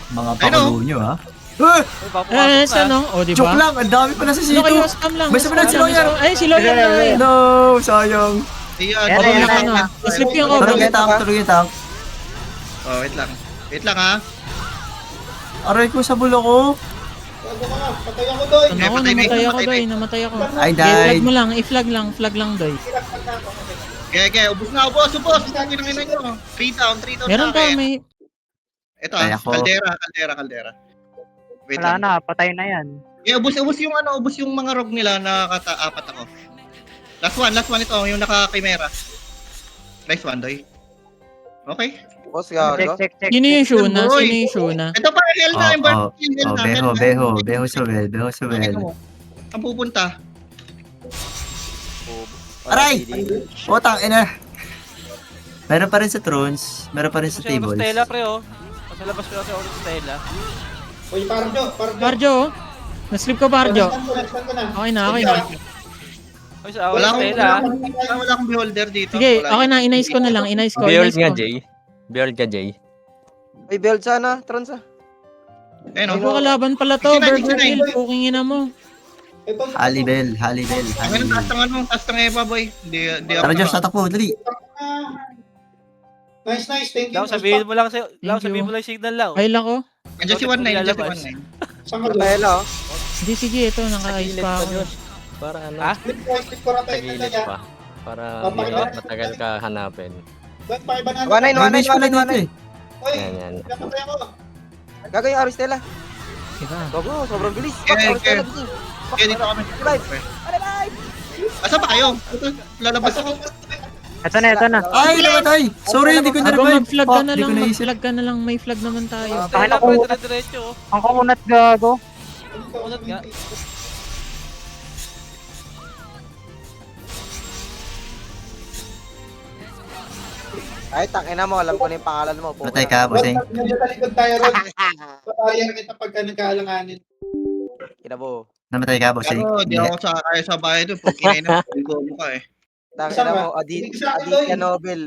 mga pakulo nyo ha? Ay, papapasok na. Ano? O, Joke diba? lang, ang dami pa na sa Ano sito. kayo, scam lang. May sabi na si Lawyer. Ay, si Lawyer na eh. No, sayang. Ayan, Ayan, ayan, ayan, ayan. Naslip yung Tulog Tulog cover. yung tank, tulog yung tank. Oh, wait lang. Wait lang ha. Aray ko sa bulo ko. Bago ka nga, patay ako doy. Ano ako, patay na, namatay ako, patay na. Doy. Namatay ako. I Flag died. mo lang, i-flag lang, Doy. Kaya, ubos na, ubos. Sabi ng ina nyo. 3 down Meron na pa, akin. may... Ito Patay ah, ako. kaldera. Wait Wala lang. na, patay na yan. Ubos yung mga rogue nila na apat ako. Last one ito, yung naka-chimera. Nice one, Doy. Okay. Boss, Check, gago. check, check. Sino yung Shuna? Boy. Sino yung Shuna? Ito pa, hell na, yung burn Oh, beho sa well. Ang pupunta. Aray! Utang, ina. Meron pa rin sa thrones, meron pa rin sa Kasi Oro tables. Stella, pre, oh. Nasa labas ko kasi Oro Stella. Uy, parang Jo. Barjo, oh. Naslip ko, Barjo. Stand ko na. Okay na, okay na. Ay, sa Oro Wala akong, Stella. wala akong beholder dito. Sige, Wala. okay na, inayos ko na lang, inayos ko, Behold inayos nga, ko. Jay. Behold ka, Jay. Uy, build sana, Trons ah. Ayun, Ako oh. kalaban pala to, 69, Burger 69. Hill, puking ina mo. Ito, Halibel. Ang taas ng Eva, boy. Hindi Tara ako. Josh, tatakbo, dali. Nice. Thank you. Lau, sabihin mo lang sa... Lau, Thank you. sabihin mo lang yung signal, Lau. Kailan ko? Andiyan si 19, andiyan si Lalabas. 19. Saan ka Patay doon? na oh. Hindi, sige, ito, naka-ayos pa ako. Para ano, Ha? Slip ko na tayo na tagilid niya. pa. Para Papakita. matagal ka hanapin. Doon, pakibanana. 1-9, Damage pala dito eh. Uy, Yan. napatay ako. Gago yung Aristella. Diba? Gago, sobrang bilis. Okay, Aristella, okay. gising. Kaya dito kami. Asa pa kayo? Ito, lalabas ako. Ito na. Ay, namatay! Sorry, hindi ko Ako na-revive. mag-flag ka na Hindi lang, ko naisip. mag-flag ka na lang, may flag naman tayo. Stella, ako. pre, dire-diretso, oh. Ang kumunat gago. Unat nga. Ay, tangina mo, alam ko na yung pangalan mo. Patay ka, bossing. Medyo sa likod tayo, Rod. Paparihan kita pagka nagkaalanganin. Kinabo. Namatay ka, bossing. Ano, di ako sa kaya sa bahay doon. Pag kinain na, mo ka eh. Tangina mo, Isa ka, Doy. Aditya Nobel.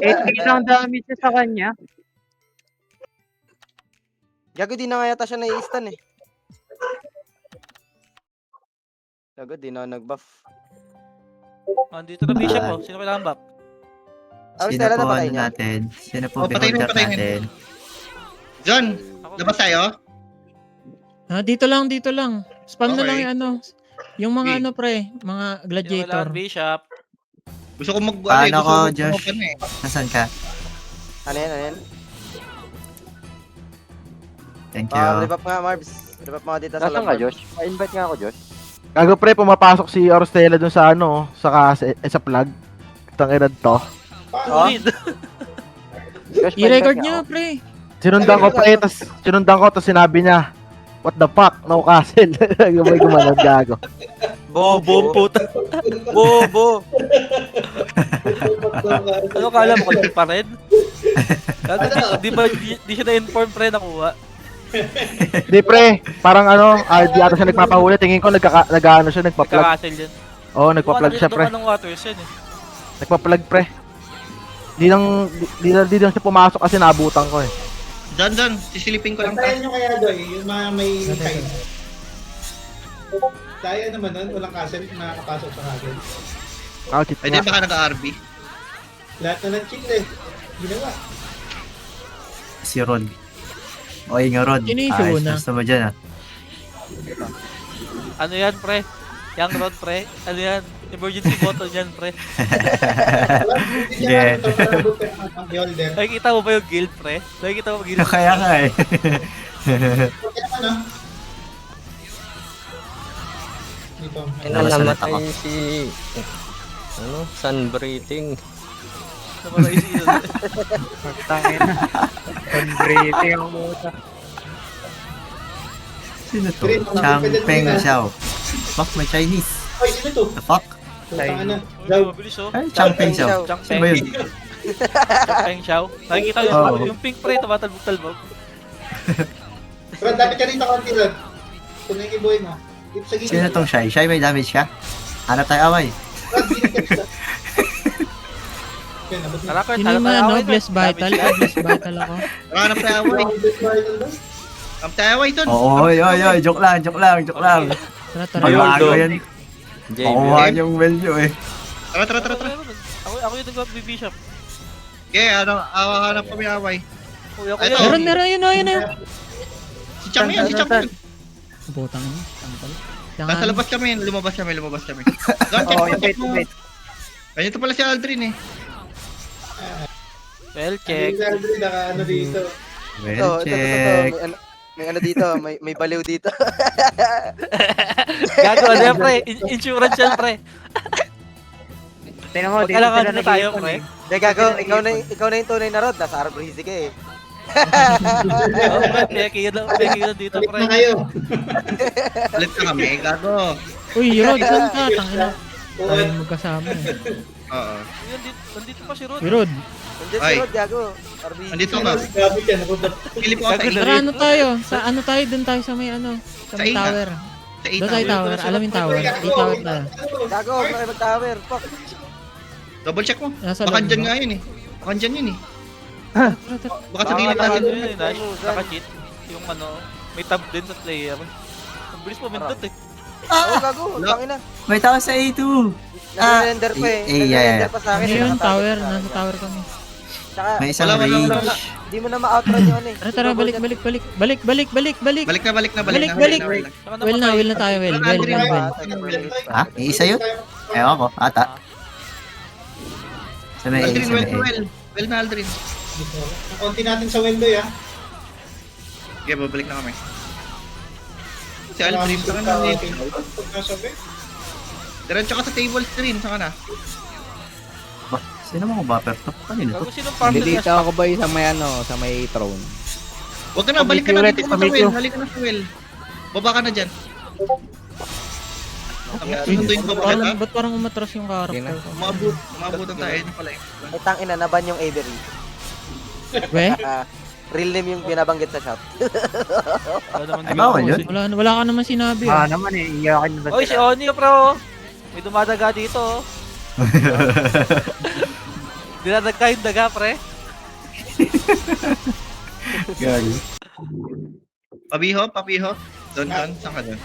8 lang damage niya sa kanya. Gago, di na nga yata siya nai-stun eh. Gago, di na nag-buff. Oh, dito na Bishop, oh. Sino kailangan buff? Sino Aristella po na patay ano niya. natin? Sino po Oh, patay beholder mo, patay mo. natin? John, Ako, labas tayo? Ah, dito lang. Spam na Okay. lang yung ano. Yung mga Okay. ano pre, mga Sino gladiator. kailangan Bishop? Gusto ko mag... Paano gusto ko, ko Josh? mag- eh. Nasaan ka? Ano yan? Thank you. Rebuff nga, Marbs. Rebuff mga dito sa Nasaan ka, lab. Josh? Pa-invite nga ako, Josh. Gago pre, pumapasok si Aristella dun sa ano, sa plug. Tangirad to. Oh? Ulit. Josh, I-record pa-invite nyo nga pre. Sinundan ko pre, tas sinabi niya, what the fuck, no castle. May gumanon, gago. Bobo. puta. Bobo. Ano kala mo, control pa rin? Di ba, di siya na-inform, pre, nakuha. Di pre, parang ano, di ata siya nagpapahuli. Tingin ko nag-ano siya, nagpa-plug. Nagka-castle yun. Oo, nagpa-plug siya pre. Doon ka ng waters yun, eh. Nagpa-plug pre. Di lang siya pumasok kasi nabutan ko eh. John, sisilipin ko lang Pantayan ka. nyo kaya, Doy, yung mga may kain. Daya naman nun, walang castle, nakakapasok sa castle. Kakit Pwede nga. baka nag-RB. Lahat na ng chill eh. Ginawa. Si Rod. Oy, nga Rod. Sino yung Ayos, Shuna? gusto mo dyan ah. Ano yan, pre? Young Rod, pre? Ano yan? Emergency button yan, pre. Hindi Yeah. siya natin ito ang beholder. Nakikita mo ba yung guild, pre? Nakikita mo guild? Kaya nga eh. Okay naman ah. Dito. Nakasalat Namatay ako. si... Ano? Sunbreathing. Namatay si Elon. Magtangin na. Conbrating ang muta. Sino to? Chang Peng Xiao. Fuck, may Chinese. Ay, sino to? The fuck? Putang ina. Uy, mabilis, oh. Ay, Chang Peng Xiao. Chang Sino ba yun? Peng Xiao. Nakikita mo Oo. yung pink, pre, tumatalbog-talbog. Rod, dapat ka rito konti, Rod. Kung nakikibuhay mo. Dito sa gilid. Sino tong Shy? Shy, may damage ka? Hanap tayo away. Yan, abot na. Tara, Kurt, Sino hanap yung tayo ano, away, Bless Kurt. Vital? Damage. Bless Vital ako. Hanap tayo away. Hanap tayo away, Ton. Oo, oy, joke lang. Tara, tara. Pagbago yan. JB. Pakuha yung well nyo eh. Tara. Ako yung nag-bishop. Okay, hanap kami away. Uy, ako Ito. yun. Meron, yun. Si Chang yan. Butang yun. Tangkal. Nasa labas kami, lumabas kami. Doon, check Oh, mo, wait, check mo. wait. Ganito pala si Aldrin eh. Well, Check. check. Ano dito. Well, Ito, check. may ano dito, may baliw dito. Gago, ano yan, pre? Insurance yan, pre. Tingnan mo, dito Kailangan sila na tayo, nag-iipon pre. eh. Hindi, gago, ikaw na yung tunay na Rod. Nasa Arbreezy ka eh. Oo, pre, peki yun dito, Balik pre. na kayo. Ulit na kami, gago. Uy, Rod, saan ka? Tangina. Tayo magkasama eh. Oo. Nandito pa si Rod. Uy, Rod. Nandiyan Ay. si Rod, gago. Arbreezy. Andito ka. Gabi ka, napunta. Kilip ako sa Gago, Tara, ano tayo? Sa ano tayo? Doon tayo sa may ano? Sa may Sa Ina. tower. Sa Doon tayo tower. Alam yung tower. Yung tower tayo. Gago, huwag na kayo mag-tower. Fuck. Double check mo. Nasa Baka loob, dyan no? nga yun eh. Baka dyan yun eh. Tara, tara. Baka sa gilid natin. Ano yun, Nash? Naka-cheat. Yung ano, may tab din sa player. Ang bilis mo, mindot eh. Oo, gago. Tangin na. May tao sa A2. Nag-render pa eh. yeah. Nag-render pa sa akin. Ano yun? nakatago Tower. sa akin. Nasa tower kami. Tsaka, May isang Wala. rage. di mo na ma-outrun yung ano eh. Tara, tara. Balik. Balik na. Balik. Saka Well na, well na tayo. Well. Ha? Iisa yun? Ewan ko, ata. Sa may A, Aldrin, sa may A. well na Aldrin. Ang konti natin sa window ya. Okay, babalik na kami. Si Aldrin, saka na dito. Pag nasabi. Diretso ka sa table screen, saka na. Ba, sino mo buffer to? Kanino to? Gago, sinong partner niya? Nandito ako ba sa may ano, sa may throne? Huwag ka na, balik ka na dito sa well. Balik ka na sa well. Baba ka na dyan. Sunduin ko ba kita? Ba't parang umatras yung character ko? Umabutan tayo. Hindi pala eh. Ay, tangina, naban yung Avery. We? Real name yung binabanggit sa shop. Ay, bawal yun. Wala ka naman sinabi. Ah, naman eh, iyakin ba Oy, si Oni, bro. May dumadaga dito. oh. Dinadaga yung daga, pre. Gagi. Pabiho. Doon, saan ka doon?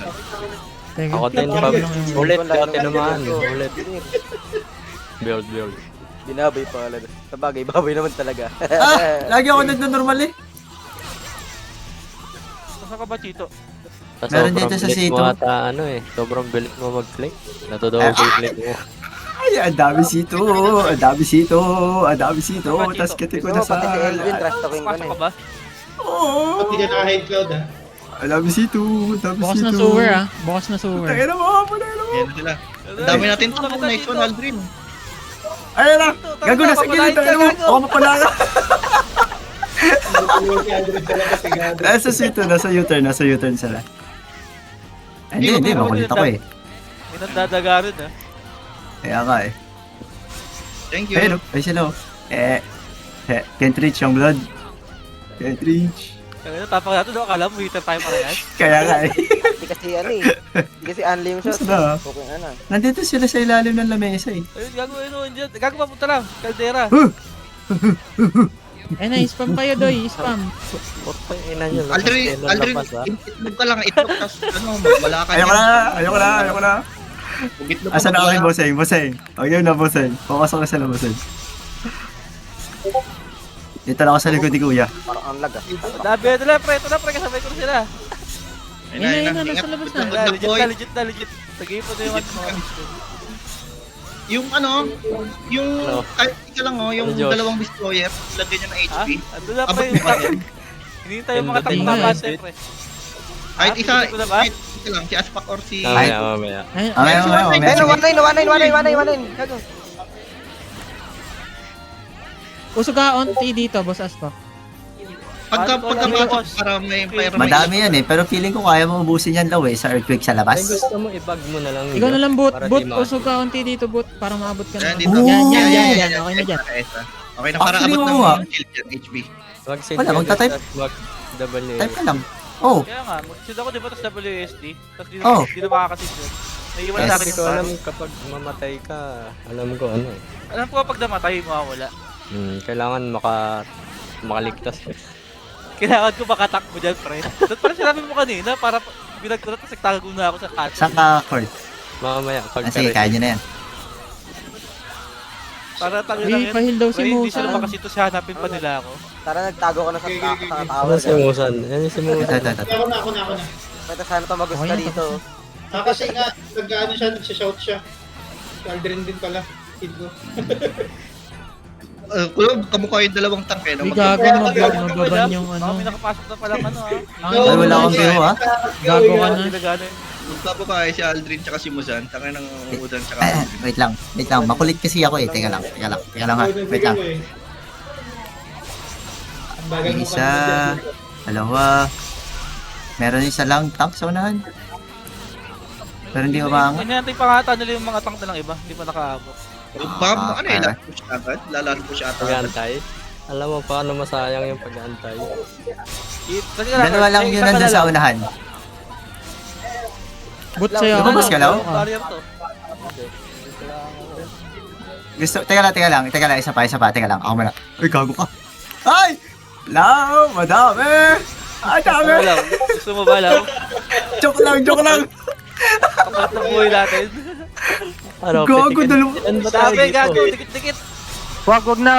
Teka, Ako din, tingnan pab. ko lang yung- Ulit, Wala ako nung- tinamaan. gago. Ulit. Build. Binabay pa pala. Sabagay, babay naman talaga. Lagi ako nagno-normal eh. Saan ka ba, Chito? Meron dito sa bilis mo C2. ata, ano eh. Sobrang bilis mo mag-click. Natudaw click mo. Ay, ang dami sito. Tapos kati ko na Gusto mo, sa... pati si Elvin, trash talking ko na Pasok ka eh. ba? Oo. Pati ka naka-hide cloud ha. Ang dami sito. Bukas na sewer ah. Bukas na sewer. Tangin na mo. Yan na sila. Ang dami natin to. Nice one, Aldrin. Ayun na. Gago na sa gilid. Tangin mo. Ako mapala ka. Si Aldrin sa labas, si Gago. Nasa U-turn sila. Ay, hindi. Makulit ako eh. May nandadaga rin, ah. Kaya nga eh. Thank you. Ayun, ay sila. Can't reach yung blood. Can't reach. Kaya tapak natin, no? Akala mo, hitter tayo parehas. Kaya nga eh. Hindi kasi ano eh. Hindi kasi unli yung shot. Basta. Okay ano. Nandito sila sa ilalim ng lamesa eh. Ayun, gago, ayun, dyan. Gago, papunta lang. Caldera. Eh na, spam kayo doy. Spam. Putang ina nyo. Aldrin, itlog ka lang. Itlog, tas wala ka Ayoko na. Itlog ka, Asan na wala. kami, Boseng? Okay na, Boseng. Papasok na sila, Boseng. Dito lang ako sa likod ni Kuya. Parang ang lag ah. Labi, ito na, pre, kasabay ko na sila. Ayun na, nasa labas na. Legit. Nag-iipon na yung ano, mga biscuit. Yung kahit isa lang yung Ano, Josh? dalawang destroyer, lagyan nyo ng Ha? HP. Ando na, Abot pre. mo ba yan? Hinihintay yung mga Pindutin mo takbo yan. kasi, pre. Kahit isa, pindutin ko na ba? kahit isa lang, si Aspak or si... Mamaya. Ay, Ayun, 1-9. Gago. usog ka onti dito, boss Aspak. Pagkapasok para may fire. Madami yan eh, pero feeling ko kaya mo ubusin yan daw eh, sa earthquake sa Ay, labas. gusto mo, i-bag mo na lang. Ikaw na lang, boot. Para Boot, di ma- usog ka onti dito, boot. Para maabot ka na. Yan, dito. Yan. Yan. Okay na dyan. Okay na, para Actually, abot oo nga. ng shield yan, HP. Mag-send Wala, ka magta-type. sa mag-W. Type ka lang. Oh, Kaya nga, mag-shield ako, di ba? Tapos WSD. Tapos di Oh. na makakasid yun. Naiiwan Yes. sa akin Hindi yung ko alam parang. kapag mamatay ka, alam ko ano eh. Alam ko kapag namatay, mawawala. Kailangan makaligtas eh. Kailangan ko makatakbo dyan, pre. Dapat parang sinabi mo kanina, para binagkulat, tapos nagtago na ako sa cat. saan ka, Kurt? Mamaya, pag Sige, kaya nyo na yan. Para tago Uy, lang yun. pahil daw si Pre, hindi Musa. sila makasito siya, hanapin pa nila ako. Tara, nagtago ka na sa Ano tower. si Musan? Ano si Ito, Musan? ito. Ako na. Pwede sana tumagos Okay ka na, dito. Kasi nga, nag-ano siya, nagsha-shout siya. Si Aldrin din pala. Kid ko. Kuya, kamukha yung dalawang tank eh. Uy, Na gago, mababan yung Baka may ano. nakapasok na palang ano, Ang Ay, wala akong biro, ha? Gago ka na. Ginagano yun. Magkabo ka si Aldrin tsaka si Musan. Tangin ng Musan tsaka Aldrin. Wait lang. Makulit kasi ako eh. Teka lang ha. Wait lang. Isa, dalawa. Meron isa lang tank sa unahan. Pero hindi umaangat. Hindi natin pangata nila yung mga tank na lang iba. Hindi pa nakaabot. Baka ano eh, lalaro siya agad. Lalaro ko siya agad. Pag-antay? Alam mo paano masayang yung pag-antay? Dalawa lang yun nandun sa unahan. Boot sa'yo. Lumabas ka, Lau? Barrier to. Teka lang. Isa pa. Teka lang. Ako muna. Uy, gago ka. Ay! Lau! Madami! Ay, dami! Wala. Gusto mo ba, Lau? Joke lang. Kapalit ng buhay natin. Ano, Gago, pitikin- dalawa. Ano ba tayo Sabi, dito? gago. Dikit-dikit. Wag na.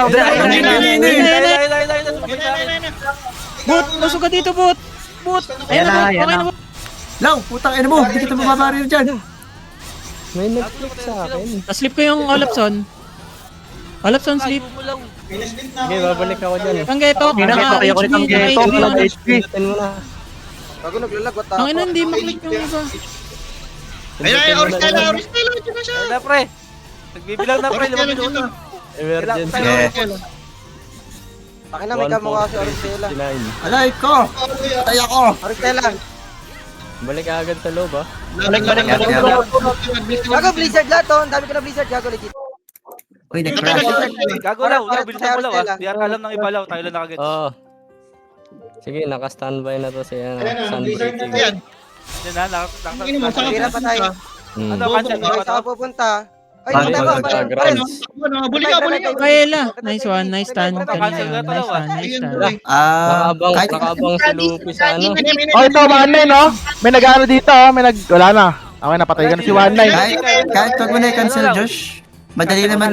Boot, lusog ka dito, Boot. Boot. Ayan na, Boot. Okay na, Boot. Lau, putang ina mo. Hindi kita mababaril dyan. May nag-click sa akin. Naslip ko yung Olapson. Olapson sleep. Ayaw mo lang. Sige, babalik ako dyan. Ang geto, naka-HB, naka-HB. Pinutin mo na. Bago naglalag, what the Ang ina, fuck? hindi maklik yung iba. Ayun, Oristela, dyan na siya. Ayun na, pre. Nagbibilang na, pre. 5 minuto. Emergency. Yeah. Akin na, may kamukha si Oristela. 1.59. Alay ko! Patay ako! Oristela! Balik agad sa loob ah. Balik. Gago, Blizzard lahat to. Ang dami ko na Blizzard, gago legit. Uy, nag-crash. Gago Lau. Bilisan mo, Lau, ah. Di ata alam ng iba, Lau. Tayo lang nakagets. Oo. Sige, naka-standby na to si Sunbreaking. Ayan. Yan na, Tingin mo, saan Pira pa tayo. Ano, Bobo cancel ka. mo Ay, ba saan to? ka pupunta? Ay, Bakit punta wag ba? ka grants? Buli ka. Kaela. Nice one, nice stand. Cancel Kanina, ka to, nice Lau, ah. stand, nice Ayun, stand. boy. Kahit Nakaabang si Luffy sa ano. Oh, ito, 1-9, no? May nag-ano dito, wala na. Okay, napatay ka na si 1-9. kahit wag mo na i-cancel, Josh. Madali naman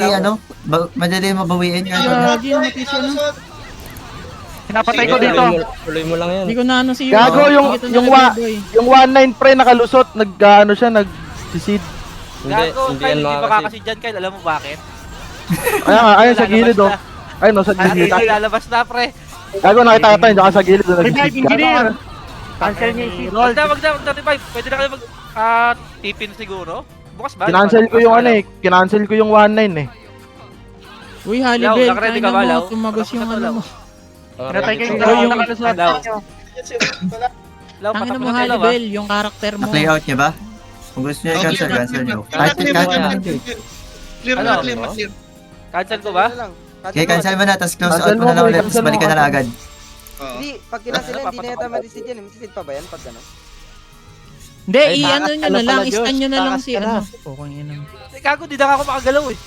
madali mabawiin kahit wag na. Gagi, namatay siya, no? Pinapatay ko dito. Tuloy mo lang yan. Hindi ko na ano si Gago, yung Hindi ko na boy. yung 1-9 pre nakalusot, nag-ano siya, nag-seed. Gago, Hindi Kyle, yan hindi makakasid. makakasid dyan, Kyle. Alam mo bakit? Ayun sa gilid, oh. Ayun, no, sa Hindi gilid. lalabas na, pre. Gago, nakita ka tayo, sa gilid, nag-seed ka. Cancel niya yung Wag na, revive. Pwede na kayo tipin siguro. Bukas ba? Kinancel ko yung ano eh, kinancel ko yung 1-9 eh. Uy, Lau, Halibel, nakaready kaya ka ba, mo, Lau? tumagos Tapos yung na to, ano Lau. mo. Pinatay ko yung Lau, dalawang yung- nakalusot. Lau. Lau, Tangin patak mo, mo na tayo, Lau, ah. Halibel, yung karakter mo. Na-play out niya ba? Kung gusto niya i-cancel, cancel niyo. Kahit naman hindi. Clear Ano? na, clear. Cancel ko ba? Okay, cancel mo na, tapos close Cancel out mo na mo, lang ulit, cancel tapos balikan mo, na lang agad. Oo. Hindi, pag kinansel yan, hindi na yata matisid yan. Matisid pa ba yan pag ano? Hindi, Ay, i-ano takas nyo ka na na lang, pala, i-stand Josh. nyo na lang Takas si ka na. ano. Okay, yun lang. Gago, di na ako makagalaw eh.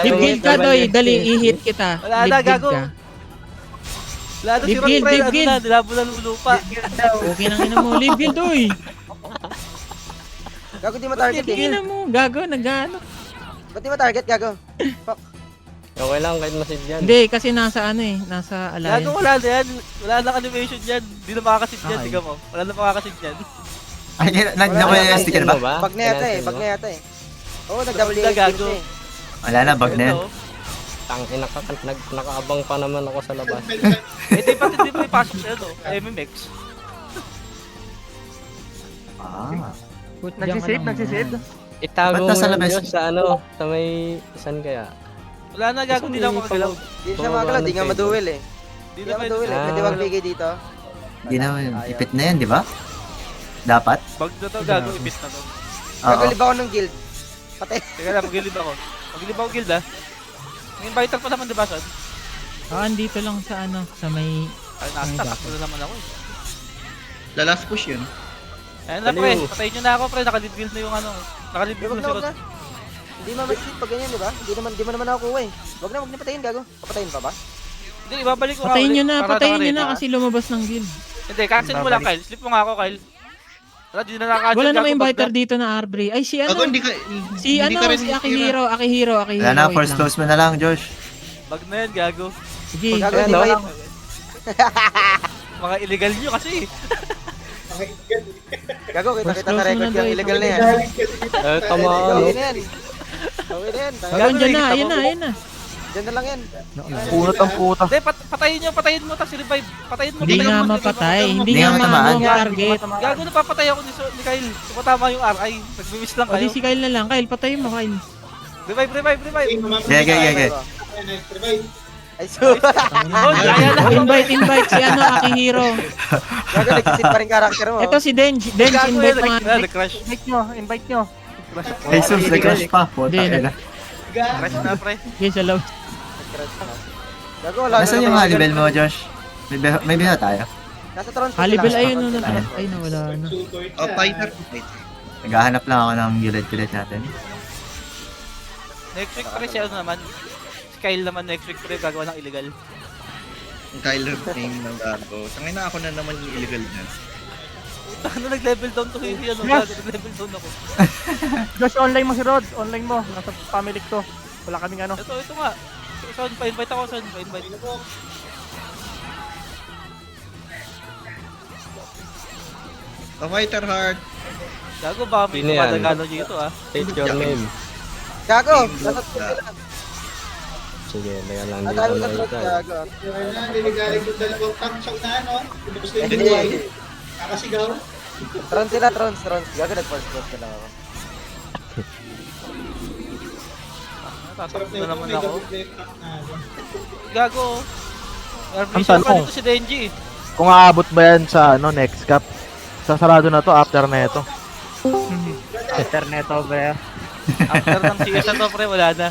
Dibgil ka, Doy, dali, i-hit kita. Wala na, Dibgil gago. ka. Wala na si Ron, Dibgil, pre. Ano dibgil. na, nilabo na ng lupa. Okay nang ina mo, Libgil, Doy. Gago, di ma-target eh. Ina mo, gago, nag-ano. Ba't di ma-target, gago? Fuck. Okay lang kahit masid yan. Hindi, kasi nasa ano eh, nasa Gago, alliance. wala na yan. Wala na animation yan. Di na makakasid yan, Okay. tiga mo. Wala na makakasid yan. Ay, nag-WSD ka na ba? Bag na yata eh, bag na yata eh. Oo, nag-double Wala, gago. eh. Wala na, bag na yan. Ito, Tangin, nakaabang pa naman ako sa labas. eh, di pati di mo ipasok sa ano, MMX. Ah. Put diyan ka lang. Itago Ba't mo nasa yung labas? Diyos sa ano, sa may saan kaya? Wala na, gago, di na ako makagalaw. Di siya makagalaw, di nga maduel eh. Di Di na nga maduel eh. Ah. Pwede wag bigay dito. Hindi naman, ipit na yan, di ba? Dapat? Bag na to, gago, ipit na to. Oo. Gagulib ako ng guild. Patay. Teka lang, magilib ako. Magilib ako guild ah. May inviter pa naman, di ba, son? Ah, andito lang sa ano, sa may... Ay, nasa, takbo na naman ako eh. The last push yun. Ayun na pre, patayin nyo na ako pre, nakalid build na yung ano. Nakalid build Wag na si na, Rod. wag na. Hindi ma-sleep pag ganyan, di ba? Di mo naman ako kuha eh. Wag na patayin, gago. Papatayin pa ba? Hindi, ibabalik ko nga Patayin ulit, nyo na, para patayin nyo nakaready. na kasi lumabas ng guild. Hindi, cancel mo lang Kyle. Sleep mo nga ako Kyle. Wala, di na naka-cancel. Wala na gago, may inviter bag dito na Arbre. Ay, si Gago, ano? hindi ka... Si hindi ano, ka rin si tira. Akihiro. Wala na, Wait first lang. close mo na lang, Josh. Bag na yan, gago. Sige. Gago, Ayan, di no? ba yun? Mga illegal nyo kasi. Gago, kita First sa close record mo na, yung Doy. illegal na yan. Tama, no? Okay na yan. Okay na yan. Gago, dyan na, ayun na. Dyan na lang yan. Punot ang puta. Hindi, patayin mo, tapos revive. Patayin mo. Hindi patayin nga mo. mapatay. Hindi Hindi nga nga matamaan. maano ang target. Gago, napapatay ako ni Kyle. Tumutama yung RI. Nag-miss lang O kayo. di si Kyle na lang. Kyle, patayin mo, Kyle. Revive. Sige. Ay, so. Oh, kaya na. Invite si ano, Akihiro. Gago, nagsisit pa rin karakter mo. Ito si Denji. Denji, Gago invite yan, mo nga. nag-crash. Invite nyo. Hey, sus, nag-crash pa. Puta, Hindi, ina. Crash na, pre. Okay, sa loob. Gago, wala Nasaan yung halibel mo, Josh? May biha tayo. Nasa Tron. Halibel, ayun Nasa na. Tron. Ay, nawala na. Oh, fighter. Naghahanap lang ako ng gilid-gilid natin. Next week, pre, siya ano naman. Si Kyle naman next week, pre, gagawa ng illegal. Yung Kyler name ng gago. Tangin na ako na naman yung illegal na. Ano, nag-level down to hindi, ano, gago, nag-level down ako. Josh, online mo si Rod. Online mo. Nasa family ko. Wala kaming ano. Ito nga. Son, pa-invite ako, Son, pa-invite. A fighter heart. Gago ba, may Sino yan? kumadagano dito ah. State your name. Gago, nasa Tron sila. Sige, layan lang Ang dito dami na sa Tron, ikaw. gago. Na, niligalig yung dalawang tank shock na ano. Tapos na yung Hindi. buhay. Kakasigaw. Tron sila, Tron. Gago, nag-first close na lang ako. Tatakbo Sarap na na yun. naman May ako. double play tank na. Gago. Ang Arbitration pa tanong. dito si Denji. Kung aabot ba yan sa next cup? Sasarado na to after na ito. Internet over. After ng season to, pre, wala na.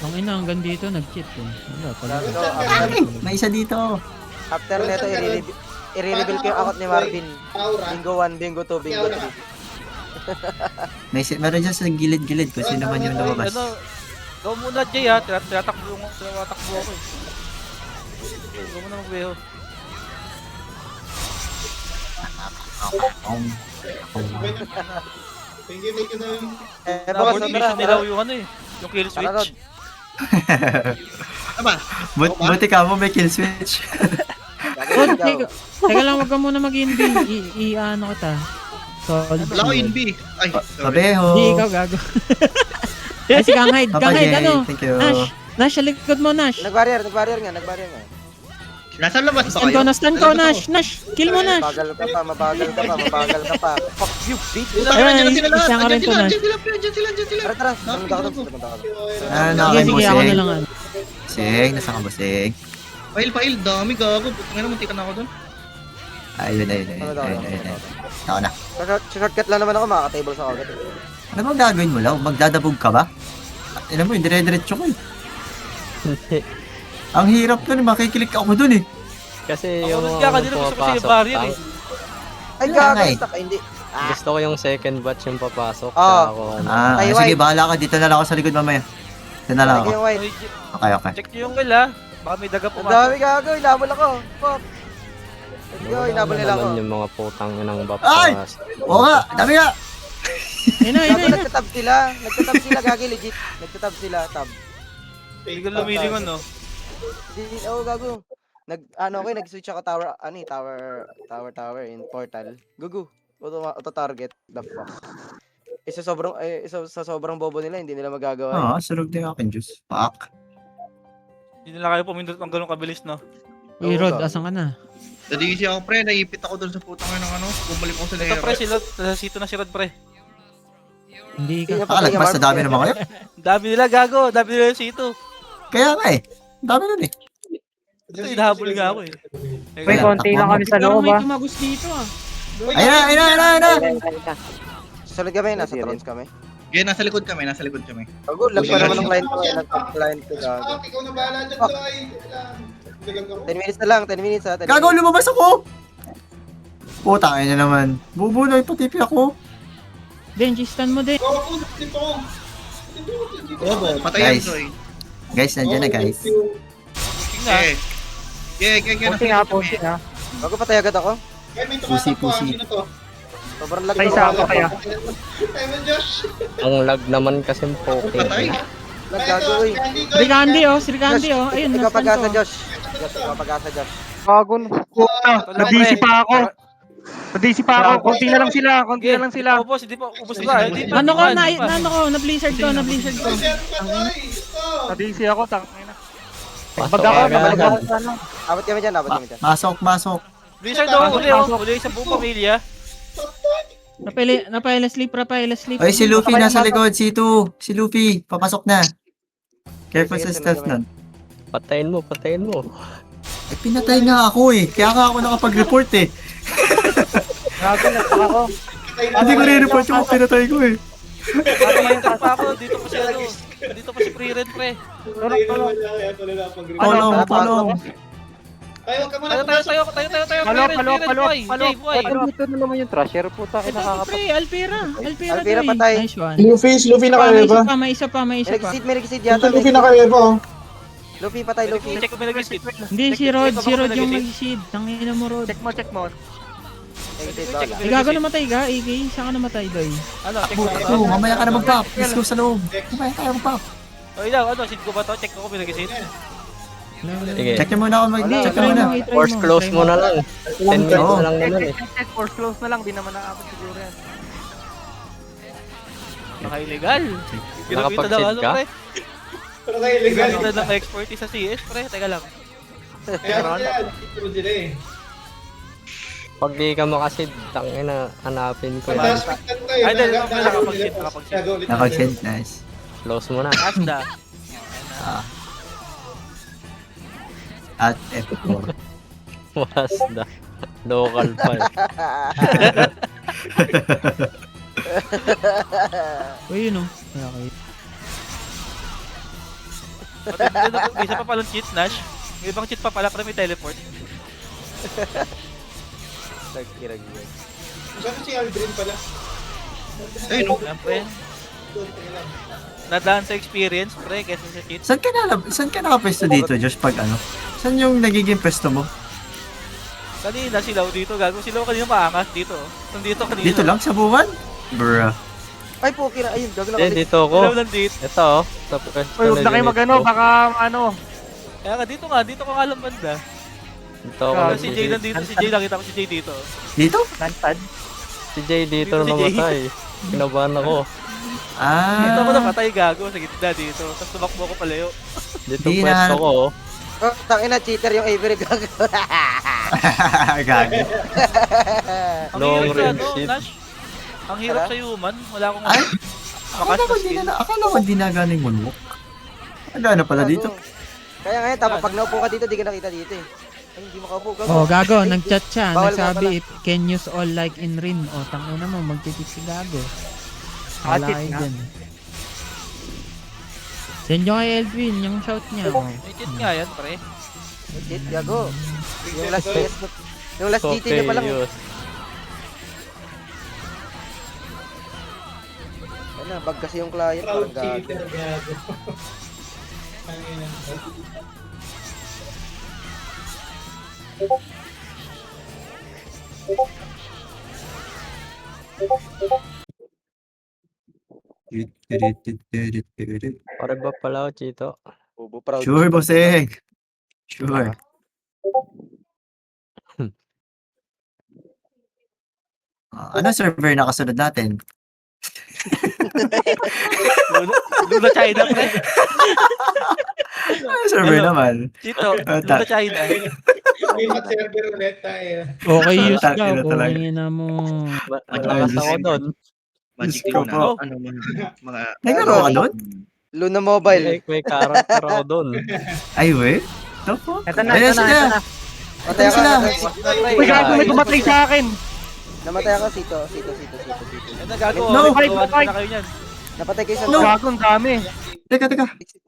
Ang ina, hanggang dito, nag-cheat eh. Wala pala. Gago, Ay, may isa dito. after neto, i-reveal ko yung account ni Marvin. Aura. Bingo 1, Bingo 2, Bingo 3. Meron dyan sa gilid-gilid kung sino man yung lumabas. Ano, go muna Jay ha, tinatakbo ako eh. Go muna magbeho. Thank you na yun. Bukas na Naboard nila yung ano eh, yung kill Tara, Rod. switch. Aba, Buti ka mo may kill switch. Rod, teka lang, wag ka muna mag-inv. I-ano kita. Solve. wala ko in B. Ay, sorry. Pabeho. Hindi, ikaw gago. Ay, si Ganghide. Papa Ganghide, Jay, ano? thank you. Nash, sa likod mo, Nash. Nag-barrier nga. Nasa labas ba Stun kayo? ko, stun ko, Nash. Nash, kill mo, Nash. Mabagal ka pa. Fuck you, bitch. Puta, Ayun, nandiyan na sila lahat. isa ka rin Nandiyan to, sila, Nash. nandiyan sila. Tara, pumunta ka doon. Ano, Sige, kay sige, ako na Busing. lang. Ano. Busing, nasa ka Busing? Pail, dami gago. Puta nga naman, tika na ako dun. Ayun. Ako na. Shortcut lang naman ako, makaka-table sa agad. Ano bang gagawin mo lang? Magdadabog ka ba? Alam mo, dire-diretso ko eh. Ang hirap nun, makikilik ako dun eh. Kasi Ako yung rin mga kaya kanina gusto ko siya pumapasok barrier tank, eh. Ay, Wala nga gago, eh. stuck. Hindi. gusto ko yung second batch yung papasok. Ah. Kaya ako ano. Ay, Ay, sige, white. bahala ka. Dito na lang ako sa likod mamaya. Dito na lang ako. Lagi yung white. Ay, Okay. check nyo yung kill ha. Baka may daga Ang pumasok. dami gago, inabol ako. Fuck. Let's go, Wala inabol na nila ako. naman yung mga putang inang Ay! bapas. Oo nga, dami nga. Ayun na, Gago, nagtatab sila. Gagi, legit. Nagtatab sila, tab. Hindi ko lumilingon no. Gago. Nag-switch ako tower in portal. Gugu. Auto target. The fuck. Isa sa sobrang bobo nila, hindi nila magagawa. Oo, surog din akin juice. Fuck. Hindi nila kayo pumindot ng ganun kabilis no. Uy, Rod, asan ka na? Nadisi ako pre, naipit ako dun sa putang ng ano. Bumalik ako sa Ito layer. pre, nasa sito na si Rod pre. Hindi ka. Nakalagpas na dami naman kayo. Dami nila gago, dami nila yung sito. Kaya nga eh. Dami nun eh. Ito, inahabol nga ako eh. May konti lang kami sa Parang loob may ah. tumagos dito ah. Ayun na. Susunod kami, nasa trons kami. Yeah, nasa likod kami. Gago, lag pa naman ng client ko. Nag-client ko, gago. Ikaw na bahala dyan, Fuck. Doy. 10 minutes na lang. 10 minutes na lang, 10 minutes ha. 10 Gago, minutes. lumabas ako. Putang ina naman. Bubunoy pati ako. Den, G-stun mo din. Gago, dito ko. Bobo, patay yan, Guys. Doy. Guys, nandiyan na guys. Tingnan. Pushing ha, pushing ha. Gago, patay agad ako. Ay, may Pusi, tumatakbo. pusi. Sino to? Sobrang lag Patay ko. sa ako kaya. Ay, mo, Josh. Ang lag naman kasi Patay. Poking. Lag gago, uy. Si Candy oh, si Candy oh. Ayun, Ikaw na-stun pag-asa, ko. Josh. Josh, ikaw pag-asa, Josh. Gago na. Puta, nadisi pa ako. Nadisi pa ako. Konti na lang sila. Konti na lang sila. Ubos, hindi pa, ubos na. Hindi pa. Ano ko, hindi pa. na-blizzard ko. Nadisi ako, tangina. Pasok Pag ako, agad. nabalik ako. Abot kami dyan, abot kami dyan. Masok. Blizzard daw, uli sa buong pamilya. Rafaela sleep. Ay, si Luffy nasa likod. Si Luffy, papasok na. Careful sa stealth nun. Patayin mo. Ay, pinatay nga ako eh. Kaya nga ako nakapag-report eh. Gago na ako. Hindi ko rin-report yung pinatay ko eh. Pinatay pa ako, dito pa si ano. Dito pa si Pre-Red, pre. Tulong. Ay, huwag ka muna Tayo, Palok. Dito na naman yung trasher. Puta, Pre, Alpera Alpera doy. patay. Nice one. Luffy na kayo ba? May isa pa. May nag-seed yata. Luffy na kayo ba? Luffy, patay, Luffy. Check ko may nag-skip. Hindi, si Rod yung mag-seed. Tangina mo, Rod. Check mo. Exit, wala. Igago namatay ka, AK. Saan ka namatay, doy? Ano, check ko ba to? Oh, mamaya ka na mag-pop. Let's go sa loob. Mamaya tayo mag-pop. O ilaw, ano, seed ko ba to? Check ko kung may nag-skip. Sige. Check niyo muna ako mag-check niyo muna. Force close mo na lang. 10 minutes Oo. na lang naman eh. Check, force close na lang. Di naman nakakot siguro yan. Naka-illegal. Ginamita Nakapag-seed daw ano, ka? pre. Pero kayo legal. Ginamita ng expertise sa CS, pre. Teka lang. Kaya yan. Ito sila eh. Pag di ka makasid, tangina, hanapin ko yan. Last week na tayo. Ay, dahil nakapag-seed. Nakapag-send, nice. Close mo na. Asda. At F4. Wasda. Local pa eh. Uy, yun oh. Okay. May isa pa palang cheat, Nash. May ibang cheat pa pala, pero may teleport. Nagkirag yun. Saan si Aldrin pala? Ay, no. Alam, pre. Nadaan sa experience, pre, kesa sa cheat. Saan ka nakapwesto dito, Josh, pag ano? Saan yung nagiging pwesto mo? Kanina silaw dito, gago. Silaw kanina maangas dito. Nandito kanina. Dito lang sa buwan? Bruh. Ay, poki na. Ayun, gago na Hindi, kami. dito Silaw ako. nandito. Ito oh. Sa pwesto Uy, huwag na kayo unit magano. ko. Baka ano. Kaya nga, dito ka lang banda. Dito ako. Si Jay nandito, si Jay nakita ko si Jay dito. Dito? Lantad. Si Jay dito Dito na si Jay. namatay. Kinabahan ako. Dito ako Ah. napatay, gago, sa gitna dito. Tapos tumakbo ko palayo. Dito Di pwesto na- ko oh. Oh, tangina, cheater yung Avery, gago. Gago. Ang Long hirap sa range ano, shit. Nash. Ang hirap sa human. Wala akong Ay, makas na skill. akala ko di na ganing moonwalk. Ano pala dito? Kaya ngayon, tapos pag naupo ka dito, di ka nakita dito eh. Ay, hindi makaupo, gago. Oh, gago, nag-chat siya. Bawal nga Nagsabi, if can use all like in Rin. Oh, tangina mo, magtitik si gago. Wala Cheat kayo nga. dyan. Send nyo kay Eldwin, yung shout niya. Oh. May cheat nga yan, pre. Shit, gago. Yung last test, yung last GT niya pa lang. Yus. Ano, bag kasi yung client, Proud parang gago. cheater, gago. Ang ina. Pare ba pala ako, Chito? Bobo, proud. Sure, bossing. Sure. Ano server na kasunod natin? Luna China, pre. Ano server Ano? naman? Dito, Luna China. May server ulit tayo. Okay, use ka. Tangina talaga. Kung mo. Malakas ako doon. Magic Diyos ko Luna. po. Ano mga... Naglaro ka doon? Luna Mobile. May character ako doon. Ay, we? Tapo? Ito na, Ayan ito na, sila. ito na. Matay ako, sila. Uy, gago, may tumatay sa akin. Namatay ako, sito. Ano gago? No, Gawa fight. na kayo niyan. Napatay kayo sa No. Gago, ang dami. Teka.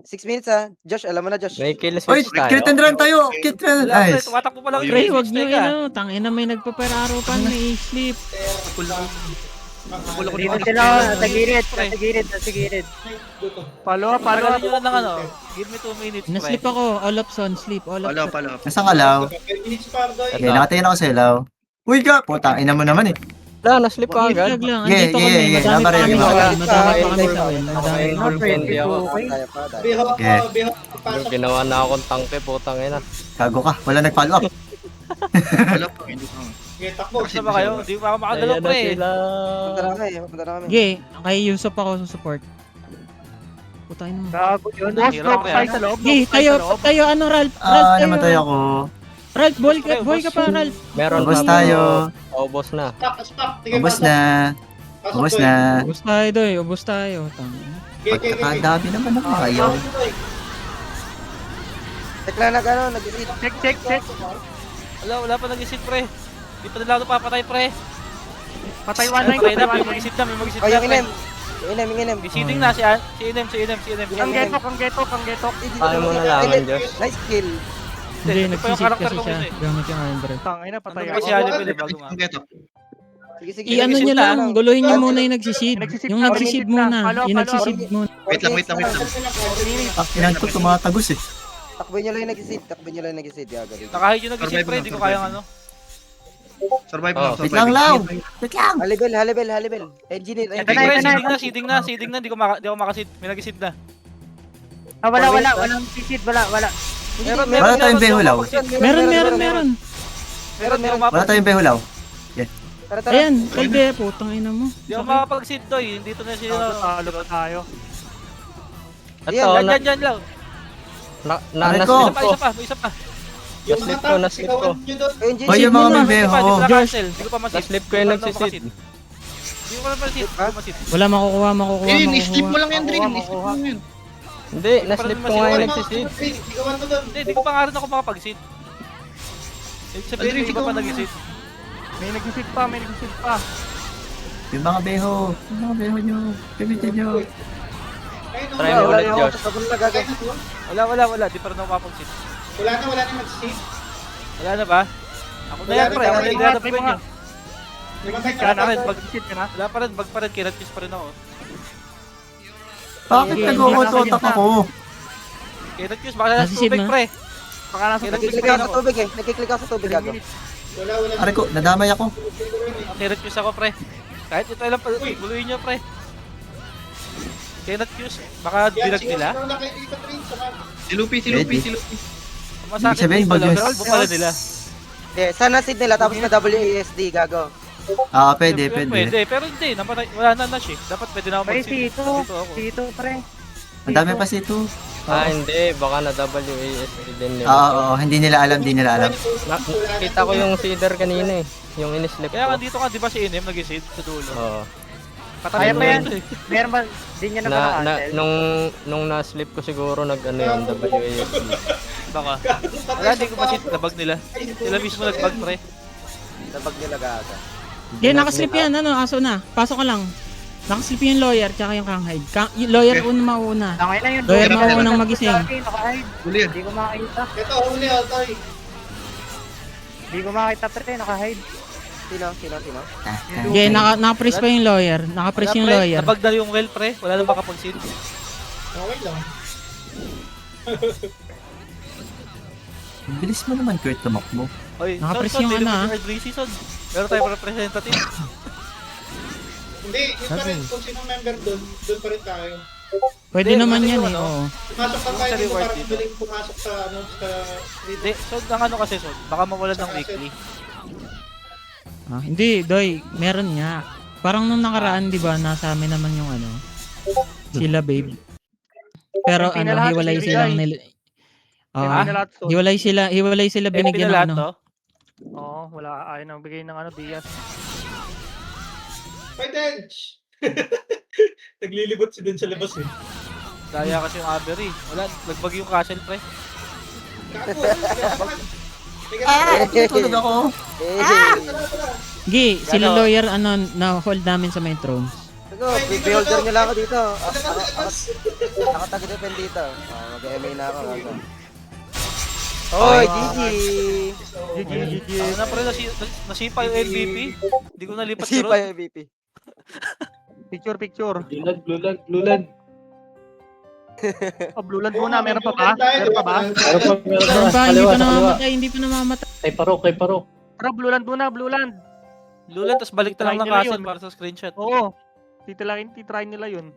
6 minutes ah. Josh, alam mo na Josh. May kill Oy, switch tayo. kit and run tayo. Kit and Wala, pre. nice. Tumatakbo pa lang. Pre, wag nyo Teka. tangina may nagpapararo pa may sleep. Dito sila, sa gilid, sa gilid. Follow up, Pagalan nyo na ng ano. Give me 2 minutes, pre. Na-sleep ako, all of son, sleep, all of Palo, son. palo. Nasaan ka, Lau? 10 minutes pa, Doy. Okay, nakatingin ako sa ilaw. Uy ka! Putang ina mo naman eh. Wala, na-sleep ka agad. Ilag lang, Yeah, andito kami, yeah, madami pa nabaril kami ka. sa well, madami pa Okay, kami sa well, madami. Okay, candy ako. Tayo pa, tayo. Behok Yeah. ako, behok. Yung Pasok. ginawa na akong tangke, putang ina. Kago ka. Wala nag-follow up. Wala pa, hindi pa. Okay, takbo. Basta ba kayo? Hindi pa ako makagalaw, Ayan na pre. sila. Punta na kami. Ge, kay Yusuf ako sa support. Putahin mo. Gago yun. Hirap ko yan. Ge, tayo ano Ralph? Ralph Namatay tayo. ako. Ralph, boy ka pa Ralph. Meron Ubus pa, tayo. Ubos na. Spak. Sige, Ubus pasok. na. Pasok, Ubus Doy. na. Ubus tayo doy, ubus tayo. Tangina. Okay, okay. Pagkakadami naman ako ayaw. Tekla na gano'n, nag-read. Check. Wala pa nag-isip, pre. Hindi pa nila ako papatay, pre. Patay Patay na, may mag-isip na, may mag-isip Oh, na, yung pre. inem. May seeding na, si Inem. Kang getok. Paano mo nalaman, Josh? Nice kill. Hindi, Ito pa yung nagsisit karakter kasi ko siya. kasi. Gamit yung iron breath. Tangina, patay Ano ba si ako. Alibel, eh, bago nga. Ang geto. Sige. I-ano nyo lang, guluhin nyo muna yung nagsisid. Yung nagsisid muna, yung nagsisid muna. Wait lang. Inan ko tumatagos eh. Takboy nyo lang yung nag-seed. Gagawin. Nakahid yung nag-isip, pre. Hindi ko kayang ano. Survive Oh, lang, Wait lang, Lau. Wait lang. Halibel. Engineer. Ito, pre. Seeding na. Hindi ako makasid. May nag-isip na. Wala. Walang sisid, wala. Wala tayong behulaw. Meron. Wala tayong behulaw. Tara. Ayan, kalbe, putang ina mo. Hindi ako makapag-seed, Doy. Dito na sila. Talo pa tayo. Ito, Yan lang. Aray ko. na-slip ko. Isa pa. Na-slip ko. O yung mga may beho. Josh. Hindi ko pa masid. Na-slip ko yung nagsisid. Hindi ko pa masid. Wala makukuha. Slip mo lang yan, Drin. Slip mo lang yan. Hindi, na-slip ko nga yung nagsisid. Hindi ko pa nga rin ako makapag-seed. Sabihin, hindi pa nag-seed. May nagsisid pa. Yung mga beho. Yung mga beho nyo. Gamitin nyo. Try mo ulit, Josh. Wala. Di pa rin ako makapag-seed. Wala na mag-seed. Wala na ba? Ako na yan, pre. Ako na yung dadap ko nyo. Ka na rin, mag-sisid ka na. Wala pa rin. Bag pa rin. Kirat-kiss pa rin ako. Bakit nag-uutot ako? Kirat-kiss. Baka nasa Nasisid tubig, na. pre. Baka nasa Nagkiklik ako sa tubig eh. Nagkiklik ako sa tubig gago. Wala. Aray ko, nadamay ako. Kirat-kiss ako, pre. Kahit ito lang, guluhin nyo, pre. Kirat-kiss. Baka dilag nila. Si Lupi. Masakit sabihin, dito lang. bagyo. Pero bumala nila. Sana seed nila tapos na WASD gago. Pwede. Pero hindi. Wala na siya. Dapat pwede na ako Pre, mag-seed. Tito. Dito ako. Tito, pre. Ang dami pa ito. Hindi. Baka na WASD din nila. Oo, hindi nila alam. Kita ko yung seeder kanina eh. Yung in-slip Kaya ko. nga dito ka, di ba si Inem nag-seed sa dulo? Oo. Kaya Katabi pa yan. ito eh. Meron ba, di niya na Nung na-slip ko siguro nag-ano yung WASD. Baka. Wala, hindi ko ma-seed. Nabag nila. Sila mismo nag-bag, pre. Nabag nila gago. Yan, nakaslip yan, aso na. Pasok ka lang. Nakaslip yung lawyer, tsaka yung kanghide. Yung lawyer mauna. Tangay na yun. Lawyer maunang magising. Nakahide. Huli yan. Hindi ko makakita. Ito, huli, Toy. Hindi ko makakita, pre. Nakahide. Sino? Yan, nakapress pa yung lawyer. Nakapress yung Wala, pre. lawyer. Nabag na yung well, pre. Wala na makapag-seed. Okay lang. Ang bilis mo naman, Kurt, tumakbo. Oy, Nakapress Son, yung deliver ano, your every season. Meron tayo representative. Hindi, yun pa rin. Kung sino member doon pa rin tayo. Pwede Hindi, naman ano yan yung eh, ano? oo. Pumasok lang tayo Sa dito reward para dito. madaling pumasok sa Hindi, so ang ano kasi, Son, baka mawalan ng weekly. Hindi, Doy, meron nga. Parang nung nakaraan, di ba, nasa amin naman yung ano, sila babe. Pero MP na ano, lahat, hiwalay bibigay. silang nil... Hindi na lahat so. hiwalay sila binigyan ng lahat ano. to. Oo, wala. Ayaw nang bigay ng Diaz. Fightench! Naglilibot si dun sa labas eh. Daya kasi yung Avery. Wala, nagbag yung castle, pre. Tutulog ako. Gi, sila lawyer, ano, na-hold namin sa may throne. Gago, beholder nyo lang ako dito. Nakatag-defend dito. Mag-MA na ako, gago. Oy, GG! GG. Ano na pre, nasipa yung MVP. Hindi ko nalipat si Si pa Rod. yung MVP. Picture. Blue land. Oh, blue land muna. Meron pa ba? Meron pa ba? Meron pa, hindi pa namamatay, hindi pa namamatay. Kay Parok. Pero blue land muna, blue land. Lulan, tapos balik na lang ng Try nila castle yun. para sa screenshot. Oo. Titry nila yun.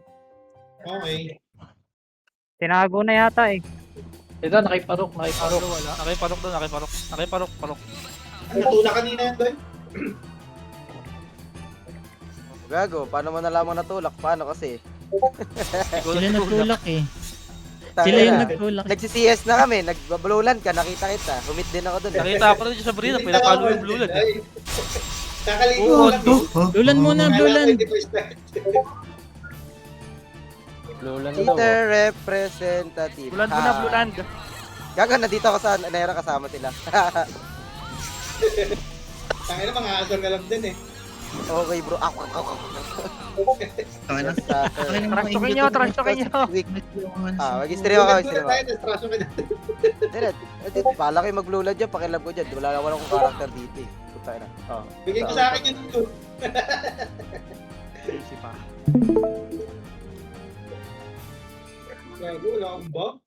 Okay. Tinago na yata eh. Ito, nakiparok. Wala. Nakiparok doon, nakiparok. Natuna kanina yan, Doy. Gago, paano mo nalaman natulak? Paano kasi? Sila nagtulak eh. Sila Tangina. yung nagtulak. Nagsi-CS na kami, nagbablulan ka, nakita kita. Humit din ako dun. Nakita ko rin sa Brina, pinapalo yung Lulan. Kakaligo Oo, lang. Lulan muna, Lulan. Blue land daw. Peter representative. Blue land muna, blue land. Gago, nandito ako sa Nera kasama sila. Tangina, mga asar ka lang din eh. Okay bro. Ako. Tangina. Trash talkin nyo. Mag-stream ako, mag-stream ako. Tayo, distraction ka dyan. Hindi, pala kayo mag-blue dyan, pakilab ko dyan. Wala akong karakter dito eh. Puta na. Bigay ko sa akin yun ito. Easy pa. Gago, wala akong bomb.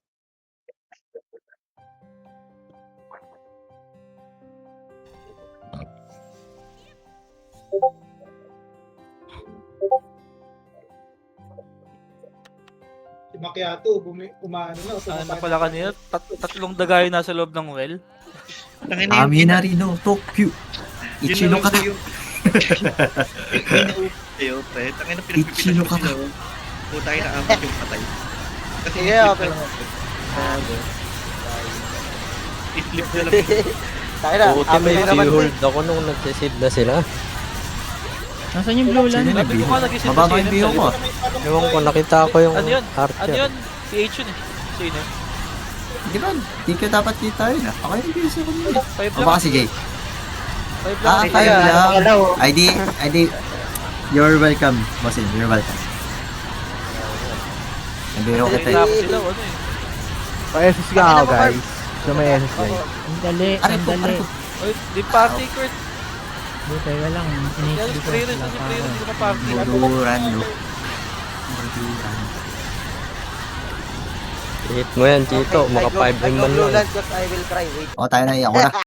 Si Macchiato, umaano na. Ano pala kanina? Tatlong dagayo nasa loob ng well. Tangina Ami na rin, no. Tokyo. Ichino ka ka. Sa'yo, pre. Tangina, Ichino pinagpipitan ko ka ka. sila. Putay na amat yung patay. Kasi Sige, okay. i-flip na lang. Tayo na, Buti amin may mo naman. hold ako nung nagsisid na sila. Nasaan yung blue land? Sino Sabi ko nga, nag-biho? nag-isip Mababa ko yung si biho Enem ko. Ewan ko, nakita ko yung Ano yun? archer. Ano yun? Si H yun eh. Sino? Di ba? Di ka dapat kita yun ah. Ako yung biho sa kanila. 5 O lang. baka si Jay. 5 lang. Ah, Eh, kayo Tayo, lang. ID. You're welcome, bossing. You're welcome. Nabiho kita eh. Tapos sila, ano eh. Pa-SS nga ako, guys. So may SS guys. Ang dali, Aray ang po, dali. aray po. Oy, di party, Kurt. Buti, walang Yan, inis si Freire, hindi na party. Buduran, no. Buduran. Hit mo yan, Chito. Maka 5M man Blue lang. land because I will cry. Wait. O, tayo na. Ako na.